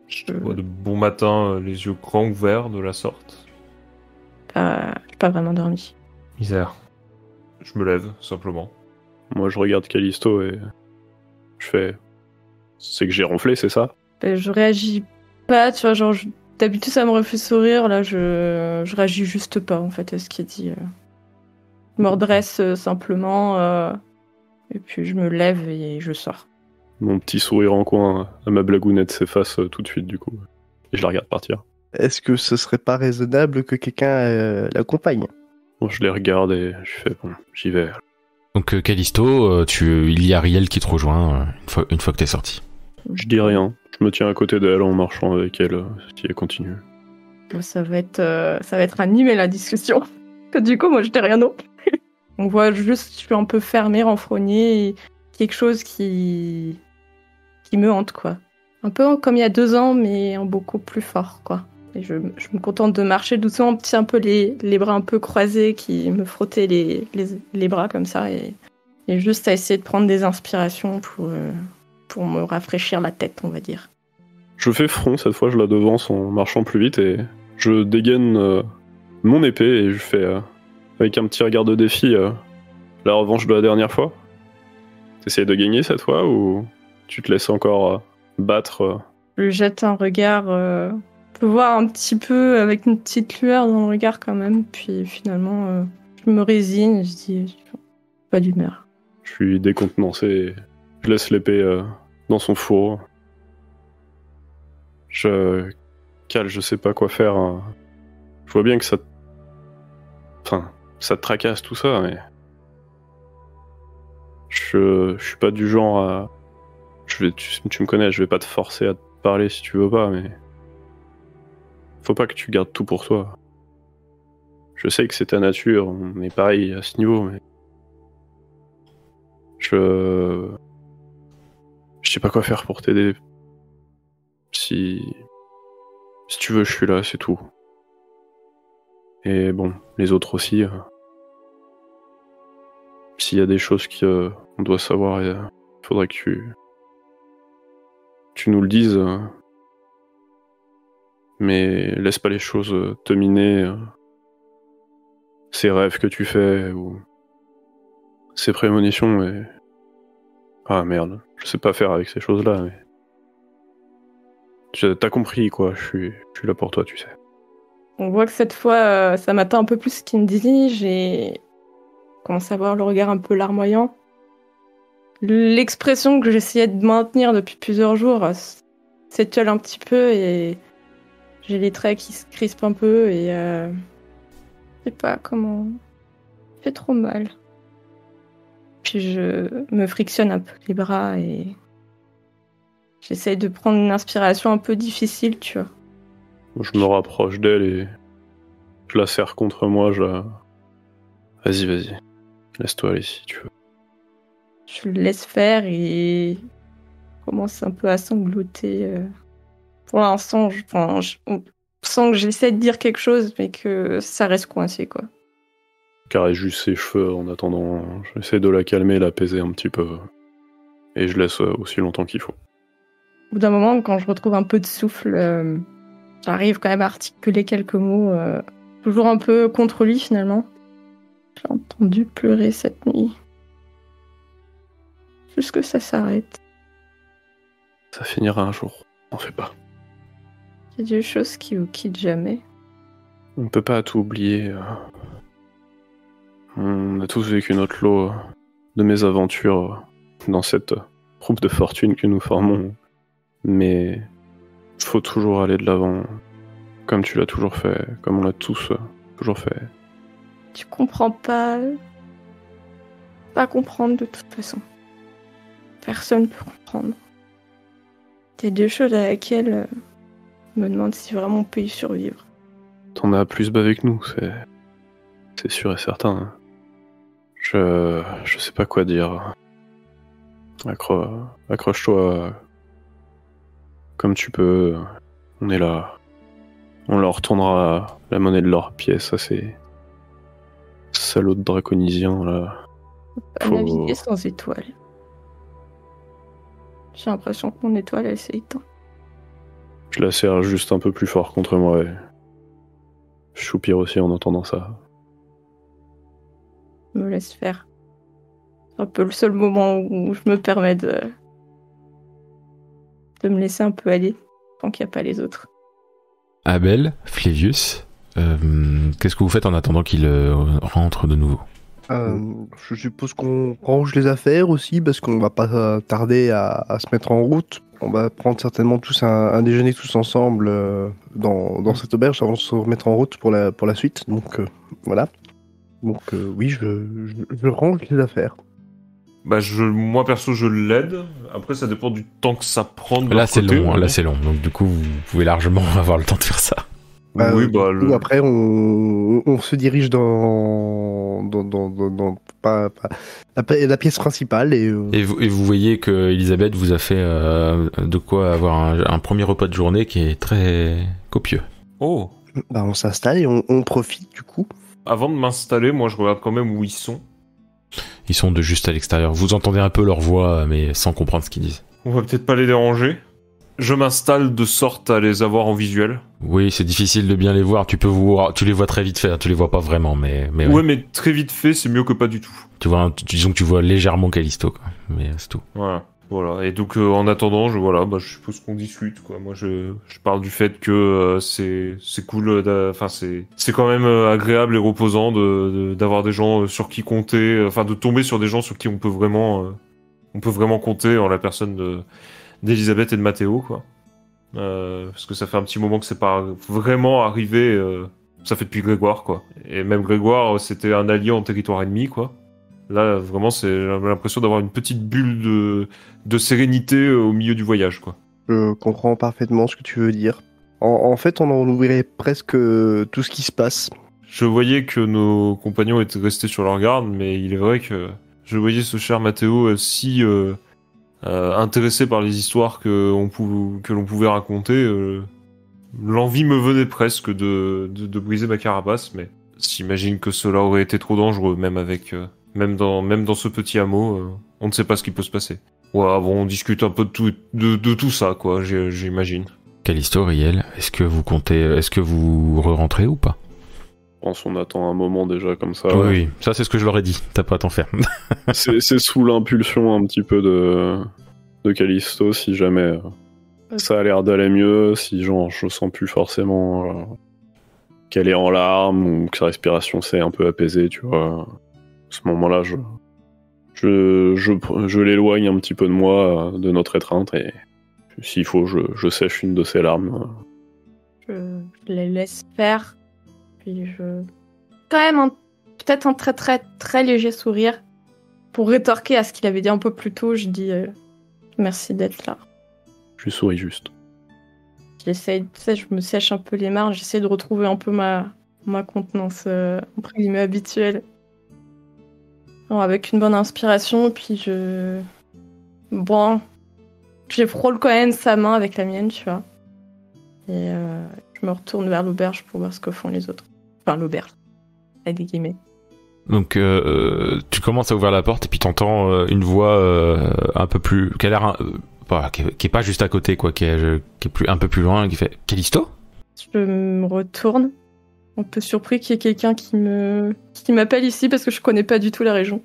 Je vois de bon matin, les yeux grands ouverts de la sorte. J'ai pas vraiment dormi. Misère. Je me lève, simplement. Moi, je regarde Callisto et je fais... C'est que j'ai ronflé, c'est ça? Je réagis pas, tu vois, genre, d'habitude ça me refait sourire, là je réagis juste pas en fait à ce qui est dit. Je me redresse simplement, et puis je me lève et je sors. Mon petit sourire en coin à ma blagounette s'efface tout de suite, du coup. Et je la regarde partir. Est-ce que ce serait pas raisonnable que quelqu'un l'accompagne? Bon, je les regarde et je fais, bon, j'y vais. Donc Callisto, il y a Riel qui te rejoint une fois que t'es sorti. Je dis rien. Je me tiens à côté d'elle en marchant avec elle si elle continue. Ça va être animé la discussion. Que du coup moi je dis rien d'autre. On voit juste, je suis un peu fermée, renfrognée, et quelque chose qui me hante quoi. Un peu comme il y a 2 ans mais en beaucoup plus fort quoi. Et je me contente de marcher doucement, un peu les bras un peu croisés, qui me frottaient les bras comme ça, et juste à essayer de prendre des inspirations pour me rafraîchir la tête, on va dire. Je fais front, cette fois je la devance en marchant plus vite et je dégaine mon épée et je fais, avec un petit regard de défi, la revanche de la dernière fois. T'essayes de gagner cette fois ou tu te laisses encore battre Je lui jette un regard... Je peux voir un petit peu avec une petite lueur dans le regard quand même, puis finalement je me résigne, je dis pas d'humeur. Je suis décontenancé et je laisse l'épée dans son fourreau. Je sais pas quoi faire. Hein. Je vois bien que ça te tracasse tout ça, mais je suis pas du genre à... tu me connais, je vais pas te forcer à te parler si tu veux pas, mais... Faut pas que tu gardes tout pour toi. Je sais que c'est ta nature, on est pareil à ce niveau, mais... Je sais pas quoi faire pour t'aider. Si tu veux, je suis là, c'est tout. Et bon, les autres aussi. S'il y a des choses qu'on doit savoir, il faudrait que tu nous le dises. Mais laisse pas les choses te miner. Ces rêves que tu fais, ou ces prémonitions, et... Ah merde, je sais pas faire avec ces choses-là, mais... T'as compris, quoi, je suis là pour toi, tu sais. On voit que cette fois, ça m'atteint un peu plus ce qu'il me dit. J'ai commencé à voir le regard un peu larmoyant. L'expression que j'essayais de maintenir depuis plusieurs jours s'étiole un petit peu, et j'ai les traits qui se crispent un peu, et je sais pas comment... Ça fait trop mal. Puis je me frictionne un peu les bras et j'essaye de prendre une inspiration un peu difficile, tu vois. Je me rapproche d'elle et je la serre contre moi, Vas-y, laisse-toi aller si tu veux. Je le laisse faire et commence un peu à sangloter. Pour l'instant, on sent que j'essaie de dire quelque chose, mais que ça reste coincé, quoi. Caresse juste ses cheveux en attendant. J'essaie de la calmer, l'apaiser un petit peu. Et je laisse aussi longtemps qu'il faut. Au bout d'un moment, quand je retrouve un peu de souffle, j'arrive quand même à articuler quelques mots. toujours un peu contre lui finalement. J'ai entendu pleurer cette nuit. Juste que ça s'arrête. Ça finira un jour, n'en fais pas. Il y a des choses qui vous quittent jamais. On ne peut pas tout oublier. On a tous vécu notre lot de mésaventures dans cette troupe de fortune que nous formons. Mais faut toujours aller de l'avant, comme tu l'as toujours fait, comme on l'a tous toujours fait. Tu comprends pas. Pas comprendre de toute façon. Personne peut comprendre. Il y a des choses à laquelle je me demande si vraiment on peut y survivre. T'en as plus bas avec nous, c'est sûr et certain. Je sais pas quoi dire. Accroche-toi comme tu peux. On est là. On leur retournera la monnaie de leur pièce à ces salauds de draconisiens là. Pas naviguer sans étoile. J'ai l'impression que mon étoile elle s'est éteinte. Je la serre juste un peu plus fort contre moi et je soupire aussi en entendant ça. Je me laisse faire. C'est un peu le seul moment où je me permets de me laisser un peu aller tant qu'il n'y a pas les autres. Abel, Flévius, qu'est-ce que vous faites en attendant qu'il rentre de nouveau? Je suppose qu'on range les affaires aussi, parce qu'on va pas tarder à se mettre en route. On va prendre certainement tous un déjeuner tous ensemble dans cette auberge avant de se remettre en route pour la suite. Donc voilà. Donc oui, je range les affaires. Bah moi perso je l'aide. Après ça dépend du temps que ça prend. De Là c'est côté, long, là c'est long. Donc du coup vous pouvez largement avoir le temps de faire ça. Oui, bah Du coup, après on se dirige dans la pièce principale et vous voyez que Elisabeth vous a fait de quoi avoir un premier repas de journée qui est très copieux. Oh. Bah, on s'installe et on profite du coup. Avant de m'installer, moi je regarde quand même où ils sont. Ils sont de juste à l'extérieur. Vous entendez un peu leur voix, mais sans comprendre ce qu'ils disent. On va peut-être pas les déranger. Je m'installe de sorte à les avoir en visuel. Oui, c'est difficile de bien les voir. Tu les vois très vite fait. Tu les vois pas vraiment, mais ouais, mais très vite fait, c'est mieux que pas du tout. Tu vois, disons que tu vois légèrement Callisto, quoi. Mais c'est tout. Voilà. Et donc en attendant, je suppose qu'on discute, quoi. Moi, je parle du fait que c'est cool. Enfin, c'est quand même agréable et reposant d'avoir des gens sur qui compter. Enfin, de tomber sur des gens sur qui on peut vraiment compter en la personne d'Elisabeth et de Mathéo, quoi. Parce que ça fait un petit moment que c'est pas vraiment arrivé. Ça fait depuis Grégoire, quoi. Et même Grégoire, c'était un allié en territoire ennemi, quoi. Là, vraiment, j'ai l'impression d'avoir une petite bulle de sérénité au milieu du voyage, quoi. Je comprends parfaitement ce que tu veux dire. En fait, on en oublierait presque tout ce qui se passe. Je voyais que nos compagnons étaient restés sur leur garde, mais il est vrai que je voyais ce cher Mathéo si intéressé par les histoires que l'on pouvait raconter. L'envie me venait presque de briser ma carapace, mais j'imagine que cela aurait été trop dangereux, même dans ce petit hameau, on ne sait pas ce qui peut se passer. Ouais, bon, on discute un peu de tout ça, quoi, j'imagine. Callisto, Riel, est-ce que vous re-rentrez ou pas? Je pense qu'on attend un moment déjà comme ça. Oui, ça c'est ce que je leur ai dit, t'as pas à t'en faire. c'est sous l'impulsion un petit peu de Callisto, si jamais ça a l'air d'aller mieux, si genre je sens plus forcément qu'elle est en larmes ou que sa respiration s'est un peu apaisée, tu vois. À ce moment-là, je l'éloigne un petit peu de moi, de notre étreinte, et s'il faut, je sèche une de ses larmes. Je les laisse faire, puis quand même peut-être un très très très léger sourire pour rétorquer à ce qu'il avait dit un peu plus tôt. Je dis merci d'être là. Je lui souris juste. J'essaye, tu sais, je me sèche un peu les mains, j'essaie de retrouver un peu ma contenance entre guillemets habituelle. Alors, avec une bonne inspiration, puis je frôle quand même sa main avec la mienne, tu vois. Et je me retourne vers l'auberge pour voir ce que font les autres. Enfin, l'auberge, avec des guillemets. Donc, tu commences à ouvrir la porte et puis t'entends une voix un peu plus... qui a l'air... qui est pas juste à côté, quoi, qui est un peu plus loin, qui fait « Callisto ?» Je me retourne un peu surpris qu'il y ait quelqu'un qui m'appelle ici parce que je connais pas du tout la région.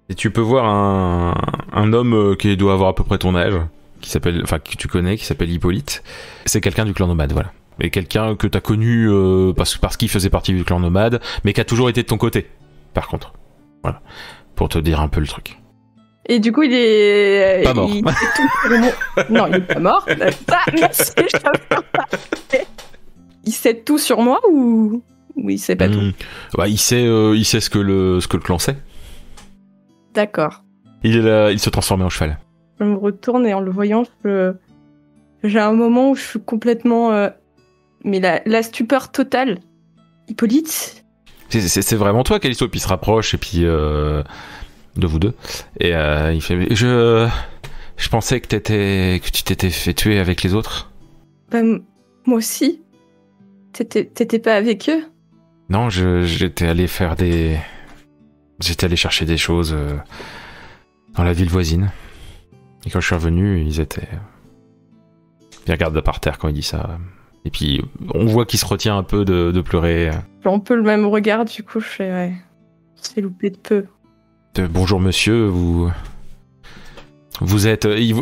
Et tu peux voir un homme qui doit avoir à peu près ton âge, que tu connais, qui s'appelle Hippolyte. C'est quelqu'un du clan nomade, voilà. Et quelqu'un que t'as connu parce qu'il faisait partie du clan nomade, mais qui a toujours été de ton côté, par contre. Voilà. Pour te dire un peu le truc. Et du coup, il est... Pas mort. Il sait tout sur moi. Non, il est pas mort. Merci, il sait tout sur moi ou il sait pas tout? Bah, il sait ce que le clan sait. D'accord. Il se transformait en cheval. Je me retourne et en le voyant, j'ai un moment où je suis complètement... Mais la stupeur totale. Hippolyte? C'est vraiment toi, Callisto, puis il se rapproche, et puis... de vous deux. Et il fait... Je pensais que tu t'étais fait tuer avec les autres. Bah, moi aussi. T'étais pas avec eux? Non, j'étais allé chercher des choses dans la ville voisine. Et quand je suis revenu, ils étaient... Il regarde par terre quand il dit ça. Et puis, on voit qu'il se retient un peu de pleurer. J'ai un peu le même regard, du coup, je fais... Ouais, c'est loupé de peu. Bonjour monsieur, vous êtes... il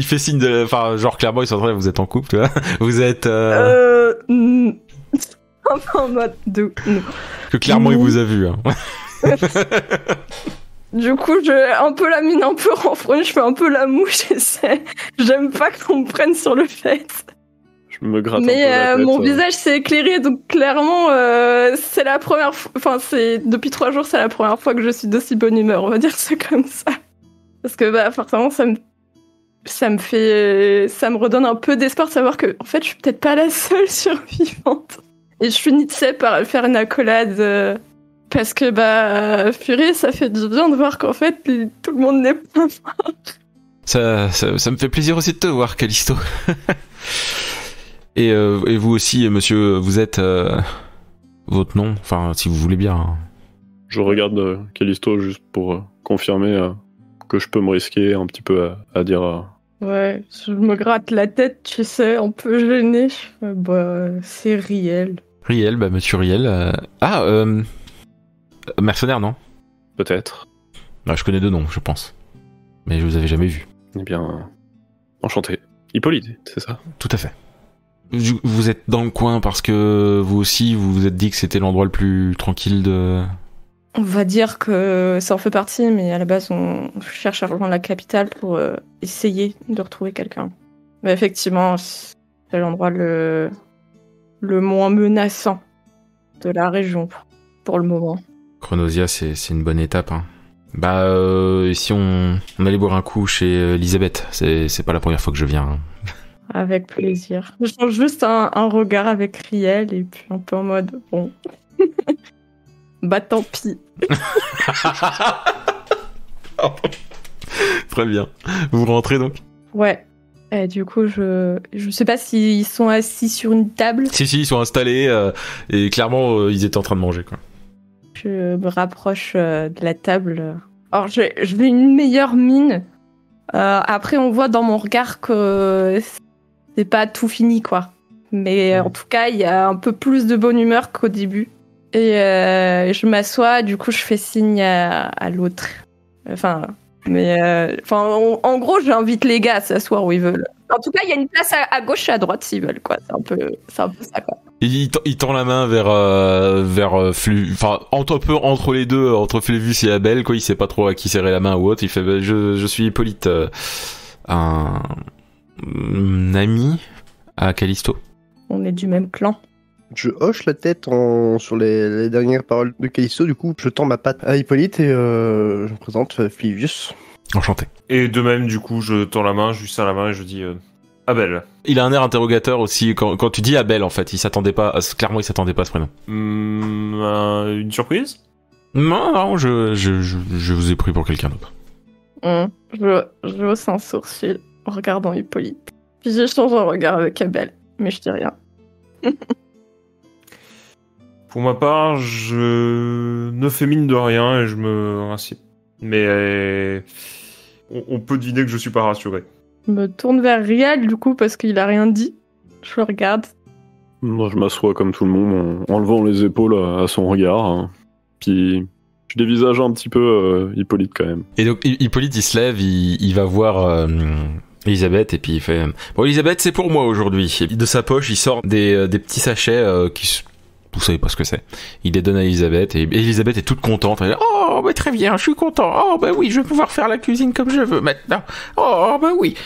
fait signe de... Enfin, genre, clairement, ils sont en train de... Vous êtes en couple, tu vois. Vous êtes... Un peu en mode de... Que clairement, il vous a vu, hein. Du coup, j'ai un peu la mine un peu renfrognée, je fais un peu la mouche, j'aime pas qu'on me prenne sur le fait. Je me gratte un peu Mais la tête, mon visage s'est éclairé, donc clairement, c'est la première fois... Enfin, depuis 3 jours, c'est la première fois que je suis d'aussi bonne humeur, on va dire ça comme ça. Parce que, bah, forcément, ça me redonne un peu d'espoir de savoir que, en fait, je suis peut-être pas la seule survivante. Et je finis, tu sais, par faire une accolade... Parce que, bah, Fury, ça fait du bien de voir qu'en fait, tout le monde n'est pas mort. Ça me fait plaisir aussi de te voir, Callisto. Et vous aussi, monsieur, vous êtes... votre nom, enfin, si vous voulez bien. Hein. Je regarde Callisto juste pour confirmer que je peux me risquer un petit peu à dire... Ouais, je me gratte la tête, tu sais, un peu gênée. Bah, c'est Riel. Riel, bah, monsieur Riel... mercenaire, non? Peut-être. Ah, je connais 2 noms, je pense. Mais je vous avais jamais vu. Eh bien, enchanté. Hippolyte, c'est ça? Tout à fait. Vous êtes dans le coin parce que vous aussi, vous vous êtes dit que c'était l'endroit le plus tranquille de... On va dire que ça en fait partie, mais à la base, on cherche à rejoindre la capitale pour essayer de retrouver quelqu'un. Mais effectivement, c'est l'endroit le moins menaçant de la région, pour le moment. Chronosia, c'est une bonne étape. Hein. Bah, ici, on allait boire un coup chez Elisabeth. C'est pas la première fois que je viens. Hein. Avec plaisir. Je change juste un regard avec Riel et puis un peu en mode bon. Bah tant pis. Très bien. Vous rentrez donc? Ouais. Et du coup, je sais pas s'ils sont assis sur une table. Si, ils sont installés et clairement, ils étaient en train de manger, quoi. Je me rapproche de la table. Alors, je vais une meilleure mine. Après, on voit dans mon regard que c'est pas tout fini, quoi. Mais en tout cas, il y a un peu plus de bonne humeur qu'au début. Et je m'assois, du coup, je fais signe à l'autre. Enfin, en gros, j'invite les gars à s'asseoir où ils veulent. En tout cas, il y a une place à gauche et à droite s'ils veulent, quoi. C'est un peu ça, quoi. Il tend la main vers enfin entre les deux, entre Flévus et Abel, quoi. Il sait pas trop à qui serrer la main ou autre. Il fait bah, je suis Hippolyte, un ami à Callisto. On est du même clan. Je hoche la tête sur les dernières paroles de Callisto, du coup je tends ma patte à Hippolyte et je me présente Flévius. Enchanté. Et de même, du coup, je tends la main, je lui serre la main et je dis Abel. Il a un air interrogateur aussi quand tu dis Abel, en fait. Clairement, il s'attendait pas à ce prénom. Une surprise? Non, je vous ai pris pour quelqu'un d'autre. Je hausse un sourcil en regardant Hippolyte. Puis j'échange un regard avec Abel, mais je dis rien. Pour ma part, je ne fais mine de rien et je me rassieds. Mais on peut deviner que je suis pas rassuré. Je me tourne vers Riel, du coup, parce qu'il a rien dit. Je le regarde. Moi, je m'assois comme tout le monde, en levant les épaules à son regard. Hein. Puis je dévisage un petit peu Hippolyte quand même. Et donc Hippolyte il se lève, il va voir Elisabeth et puis il fait bon Elisabeth c'est pour moi aujourd'hui. Et de sa poche il sort des petits sachets vous savez pas ce que c'est. Il les donne à Elisabeth et Elisabeth est toute contente. Elle dit, oh bah très bien, je suis content. Oh bah oui, je vais pouvoir faire la cuisine comme je veux maintenant. Oh bah oui.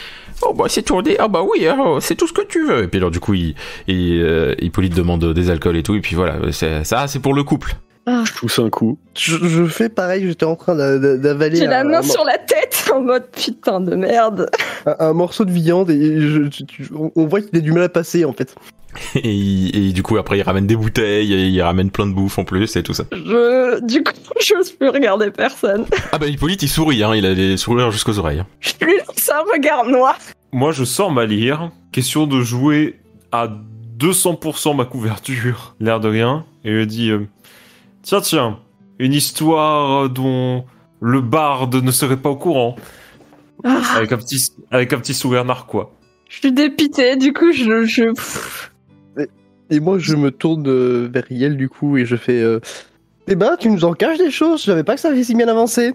Oh bah c'est tourné. Ah bah oui, c'est tout ce que tu veux. Et puis alors du coup Hippolyte demande des alcools et tout et puis voilà, c'est pour le couple. Je tousse un coup. Je fais pareil, j'étais en train d'avaler. J'ai la main sur la tête en mode putain de merde. Un morceau de viande et on voit qu'il a du mal à passer en fait. Et du coup après il ramène des bouteilles, et il ramène plein de bouffe en plus et tout ça. Du coup j'ose plus regarder personne. Ah bah Hippolyte il sourit, hein, il a des sourires jusqu'aux oreilles. Je lui lance un regard noir. Moi, je sors ma lyre. Question de jouer à 200% ma couverture, l'air de rien. Et je dis tiens, une histoire dont le barde ne serait pas au courant. Ah, Avec un petit sourire narquois. je suis dépitée, du coup Et moi je me tourne vers Riel du coup et je fais eh ben tu nous en caches des choses, je savais pas que ça avait si bien avancé.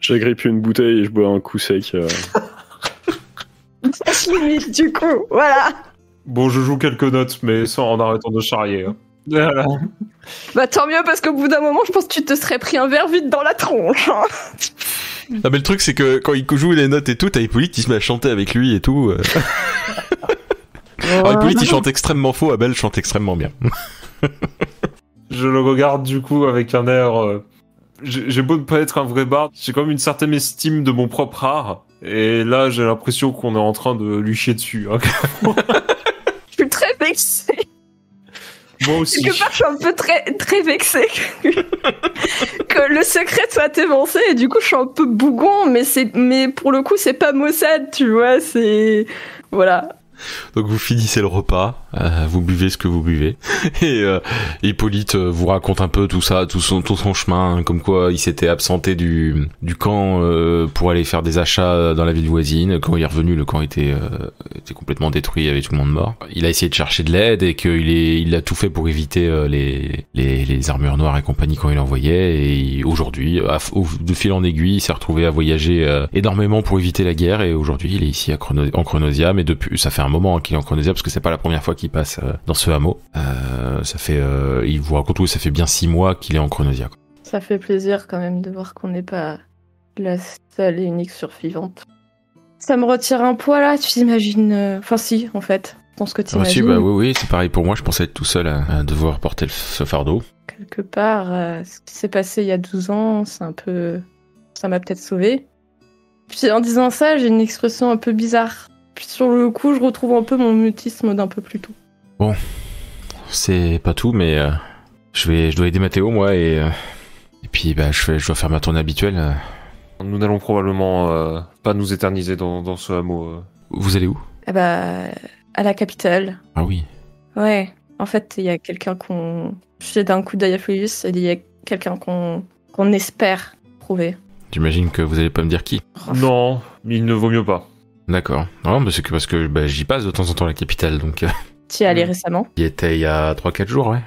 J'agrippe une bouteille et je bois un coup sec. Limite, du coup, voilà. Bon, je joue quelques notes, mais sans en arrêtant de charrier. Hein. Voilà. Bah tant mieux parce qu'au bout d'un moment, je pense que tu te serais pris un verre vide dans la tronche. Hein. Ah mais le truc c'est que quand il joue les notes et tout, t'as Hippolyte qui se met à chanter avec lui et tout. Alors Hippolyte il chante extrêmement faux, Abel chante extrêmement bien. Je le regarde du coup avec un air... J'ai beau ne pas être un vrai barde, j'ai quand même une certaine estime de mon propre art. Et là, j'ai l'impression qu'on est en train de lui chier dessus. Hein. Je suis très vexée. Moi aussi. Quelque part, je suis un peu très vexée que le secret soit évancé. Et du coup, je suis un peu bougon, mais pour le coup, c'est pas Mossad, tu vois. C'est... Voilà. Donc vous finissez le repas, vous buvez ce que vous buvez, et Hippolyte vous raconte un peu tout ça, tout son chemin, hein, comme quoi il s'était absenté du camp pour aller faire des achats dans la ville voisine. Quand il est revenu, le camp était complètement détruit, il y avait tout le monde mort. Il a essayé de chercher de l'aide et il a tout fait pour éviter les armures noires et compagnie quand il envoyait. Et aujourd'hui, de fil en aiguille, il s'est retrouvé à voyager énormément pour éviter la guerre. Et aujourd'hui, il est ici en Chronosia, mais depuis, ça fait un moment qu'il est en Chronosia parce que c'est pas la première fois qu'il passe dans ce hameau. Il vous raconte où ça fait bien 6 mois qu'il est en Chronosia. Quoi. Ça fait plaisir quand même de voir qu'on n'est pas la seule et unique survivante. Ça me retire un poids là, tu t'imagines... Enfin si, en fait. Je pense que t'imagines. Oui, c'est pareil pour moi. Je pensais être tout seul à devoir porter ce fardeau. Quelque part, ce qui s'est passé il y a 12 ans, c'est un peu... Ça m'a peut-être sauvée. Puis en disant ça, j'ai une expression un peu bizarre. Puis sur le coup, je retrouve un peu mon mutisme d'un peu plus tôt. Bon, c'est pas tout, mais je dois aider Mathéo, moi, et puis je dois faire ma tournée habituelle. Nous n'allons probablement pas nous éterniser dans ce hameau. Vous allez où ? Ah bah, à la capitale. Ah oui. Ouais, en fait, il y a quelqu'un qu'on... J'ai d'un coup d'œil à Flavius, et il y a quelqu'un qu'on espère trouver. J'imagine que vous allez pas me dire qui. Non, il ne vaut mieux pas. D'accord. Non, mais c'est que parce que j'y passe de temps en temps à la capitale, donc... Tu y es allé récemment ? J'y étais il y a 3-4 jours, ouais.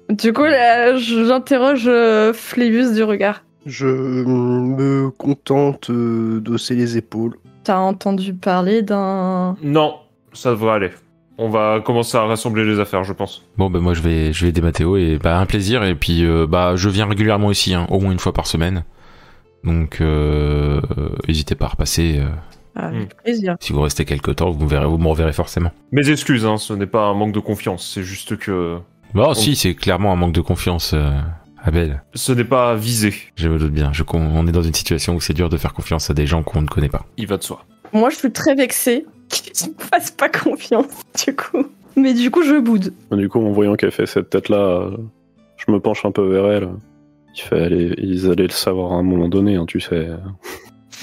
Du coup, là, j'interroge Flavius du regard. Je me contente d'hausser les épaules. T'as entendu parler d'un... Non, ça devrait aller. On va commencer à rassembler les affaires, je pense. Bon, moi je vais aider Mathéo, et un plaisir, et puis je viens régulièrement ici, hein, au moins une fois par semaine. Donc, n'hésitez pas à repasser... Avec plaisir. Si vous restez quelque temps, vous me reverrez forcément. Mes excuses, hein, ce n'est pas un manque de confiance, c'est juste que... Si, c'est clairement un manque de confiance, Abel. Ce n'est pas visé. Je me doute bien, on est dans une situation où c'est dur de faire confiance à des gens qu'on ne connaît pas. Il va de soi. Moi, je suis très vexée qu'ils me fassent pas confiance, du coup. Mais du coup, je boude. Du coup, en voyant qu'elle fait cette tête-là, je me penche un peu vers elle. Ils allaient le savoir à un moment donné, hein, tu sais.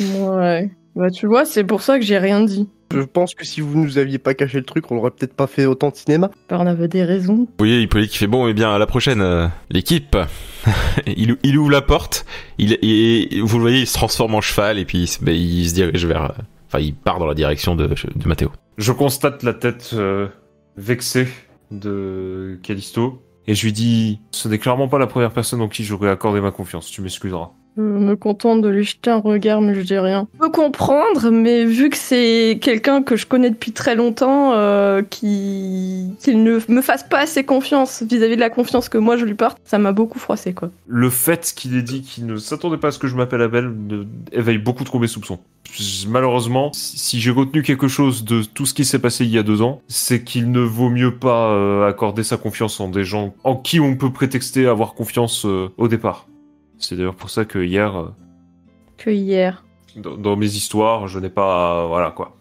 Ouais. Bah tu vois, c'est pour ça que j'ai rien dit. Je pense que si vous nous aviez pas caché le truc, on aurait peut-être pas fait autant de cinéma. On avait des raisons. Vous voyez Hippolyte qui fait bon, à la prochaine, l'équipe. il ouvre la porte, vous le voyez, il se transforme en cheval et puis il se dirige vers... il part dans la direction de Mathéo. Je constate la tête vexée de Callisto et je lui dis « Ce n'est clairement pas la première personne en qui j'aurais accordé ma confiance, tu m'excuseras. » Je me contente de lui jeter un regard, mais je dis rien. Je peux comprendre, mais vu que c'est quelqu'un que je connais depuis très longtemps, qu'il ne me fasse pas assez confiance vis-à-vis de la confiance que moi je lui porte, ça m'a beaucoup froissé, quoi. Le fait qu'il ait dit qu'il ne s'attendait pas à ce que je m'appelle Abel éveille beaucoup trop mes soupçons. Malheureusement, si j'ai retenu quelque chose de tout ce qui s'est passé il y a 2 ans, c'est qu'il ne vaut mieux pas accorder sa confiance en des gens en qui on peut prétexter avoir confiance au départ. C'est d'ailleurs pour ça que hier, dans mes histoires, je n'ai pas... voilà, quoi.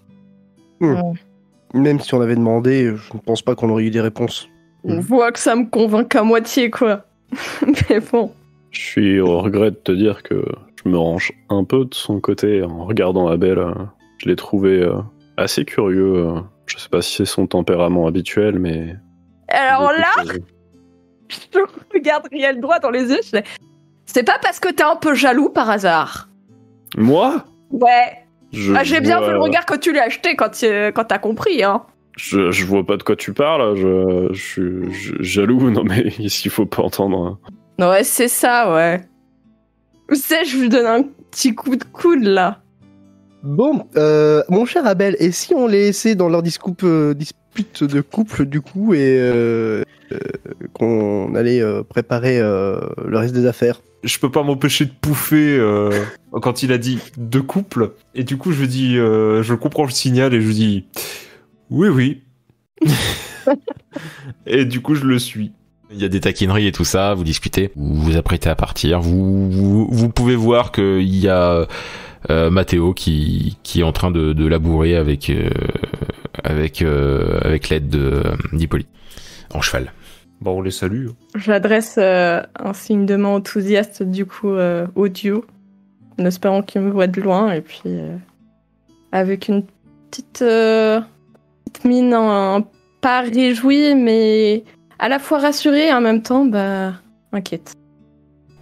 Même si on avait demandé, je ne pense pas qu'on aurait eu des réponses. On voit que ça me convainc à moitié, quoi. Mais bon. Je suis au regret de te dire que je me range un peu de son côté en regardant Abel. Je l'ai trouvé assez curieux. Je sais pas si c'est son tempérament habituel, mais... Alors là, je regarde Riel droit dans les yeux, je fais... C'est pas parce que t'es un peu jaloux par hasard. Moi ? Ouais. J'ai bien vois- vu le regard que tu lui as acheté quand t'as compris, hein. Je vois pas de quoi tu parles. Je suis jaloux. Non mais ici, il faut pas entendre. Ouais, c'est ça, ouais. Tu sais, je lui donne un petit coup de coude, là. Bon, mon cher Abel, et si on les laissait dans leur dispute de couple, du coup, et qu'on allait préparer le reste des affaires? Je peux pas m'empêcher de pouffer quand il a dit « de couple ». Et du coup, je dis, je comprends le signal et je dis « oui, oui ». Et du coup, je le suis. Il y a des taquineries et tout ça, vous discutez, vous vous apprêtez à partir, vous pouvez voir qu'il y a Mathéo qui est en train de labourer avec l'aide d'Hippolyte, en cheval. Bon, on les salue. J'adresse un signe de main enthousiaste, du coup, au duo, en espérant qu'il me voit de loin, et puis avec une petite mine pas réjouie, mais à la fois rassurée et en même temps, inquiète.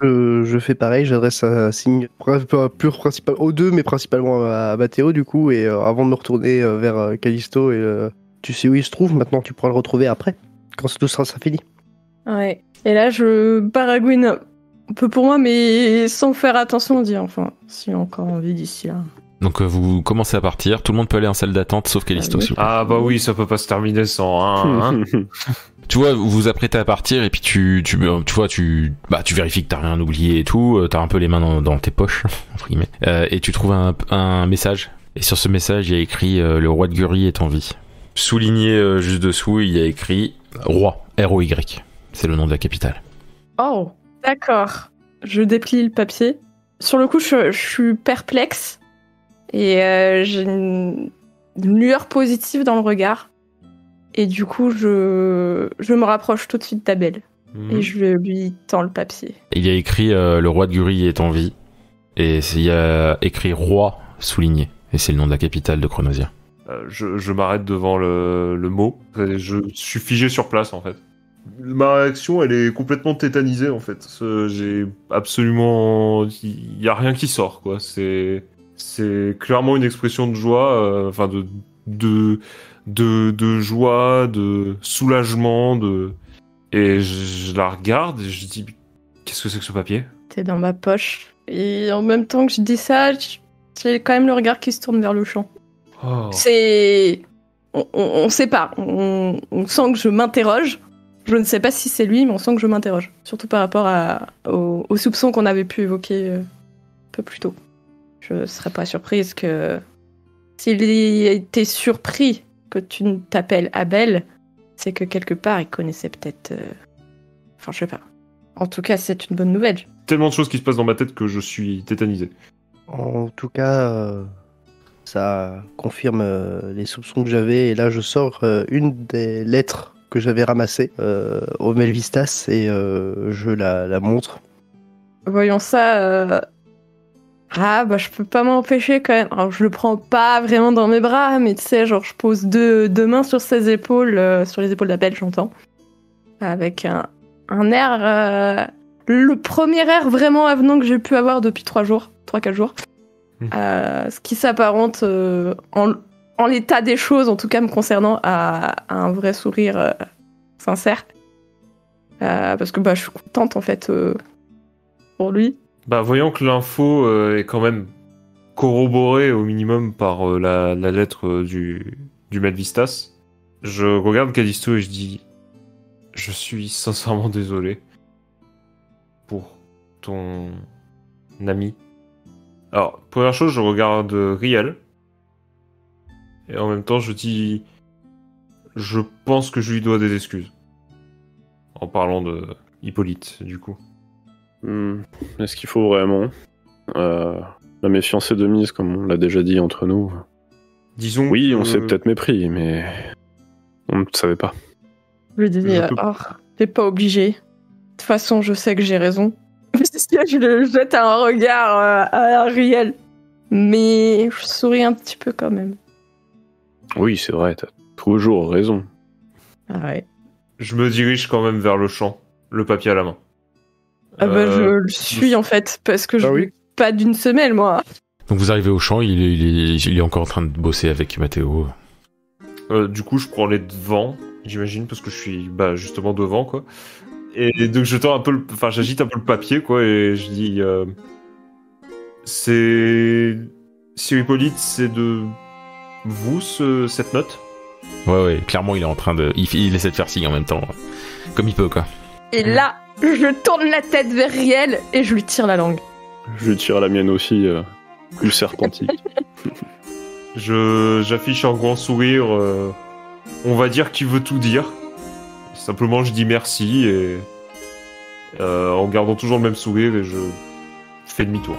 Je fais pareil, j'adresse un signe principal aux deux, mais principalement à Mathéo, du coup, et avant de me retourner vers Callisto, et tu sais où il se trouve, maintenant tu pourras le retrouver après, quand tout sera fini. Ouais. Et là, je baragouine un peu pour moi, mais sans faire attention, on dit, enfin, s'il a encore envie d'ici là. Donc vous commencez à partir, tout le monde peut aller en salle d'attente sauf Callisto. oui. S'il vous plaît. Ah bah oui, ça peut pas se terminer sans un. Tu vois, vous vous apprêtez à partir et puis tu vérifies que t'as rien oublié et tout, t'as un peu les mains dans tes poches, entre guillemets, et tu trouves un message. Et sur ce message, il y a écrit le roi de Gurie est en vie. Souligné juste dessous, il y a écrit roi, R-O-Y. C'est le nom de la capitale. Oh, d'accord. Je déplie le papier. Sur le coup, je suis perplexe et j'ai une lueur positive dans le regard. Et du coup, je me rapproche tout de suite d'Abel et je lui tends le papier. Il y a écrit le roi de Gurie est en vie et il y a écrit roi souligné et c'est le nom de la capitale de Chronosia. Je m'arrête devant le mot. Je suis figé sur place en fait. Ma réaction, elle est complètement tétanisée en fait. J'ai absolument, il y a rien qui sort quoi. C'est clairement une expression de joie, enfin de joie, de soulagement, et je la regarde et je dis qu'est-ce que c'est que ce papier ? T'es dans ma poche. Et en même temps que je dis ça, j'ai quand même le regard qui se tourne vers le champ. Oh. C'est... On sait pas. On sent que je m'interroge. Je ne sais pas si c'est lui, mais on sent que je m'interroge. Surtout par rapport aux soupçons qu'on avait pu évoquer un peu plus tôt. Je serais pas surprise que... S'il était surpris que tu t'appelles Abel, c'est que quelque part, il connaissait peut-être... Enfin, je sais pas. En tout cas, c'est une bonne nouvelle. Tellement de choses qui se passent dans ma tête que je suis tétanisé. En tout cas, ça confirme les soupçons que j'avais, et là je sors une des lettres que j'avais ramassées au Melvistas, et je la montre. Voyons ça... je peux pas m'empêcher quand même. Alors, je le prends pas vraiment dans mes bras, mais tu sais, genre, je pose deux mains sur ses épaules, sur les épaules d'Abel, j'entends. Avec un air... le premier air vraiment avenant que j'ai pu avoir depuis 3-4 jours. Ce qui s'apparente en l'état des choses, en tout cas me concernant, a un vrai sourire sincère. Parce que je suis contente en fait pour lui. Voyant que l'info est quand même corroborée au minimum par la lettre du Malvistas, je regarde Callisto et je dis je suis sincèrement désolé pour ton ami. Alors, première chose, je regarde Riel. Et en même temps, je dis je pense que je lui dois des excuses. En parlant de Hippolyte, du coup. Est-ce qu'il faut vraiment la méfiance est de mise, comme on l'a déjà dit entre nous. Disons oui, que... on s'est peut-être mépris, mais on ne savait pas. Je lui dis, t'es pas obligé. De toute façon, je sais que j'ai raison. Je le jette un regard à Riel. Mais je souris un petit peu quand même. Oui, c'est vrai, t'as toujours raison. Ah ouais. Je me dirige quand même vers le champ, le papier à la main. Je le suis en fait, parce que je oui. pas d'une semelle, moi. Donc vous arrivez au champ, il est encore en train de bosser avec Mathéo. Du coup, je prends les devants, j'imagine, parce que je suis justement devant, quoi. Et donc je tends un peu, j'agite un peu le papier, quoi, et je dis, c'est Hippolyte, c'est de vous cette note. Ouais, clairement il est en train de, il essaie de faire signe en même temps, comme il peut, quoi. Et là, je tourne la tête vers Riel et je lui tire la langue. Je lui tire la mienne aussi, plus serpentique. J'affiche un grand sourire, on va dire qu'il veut tout dire. Simplement, je dis merci et en gardant toujours le même sourire et je fais demi-tour.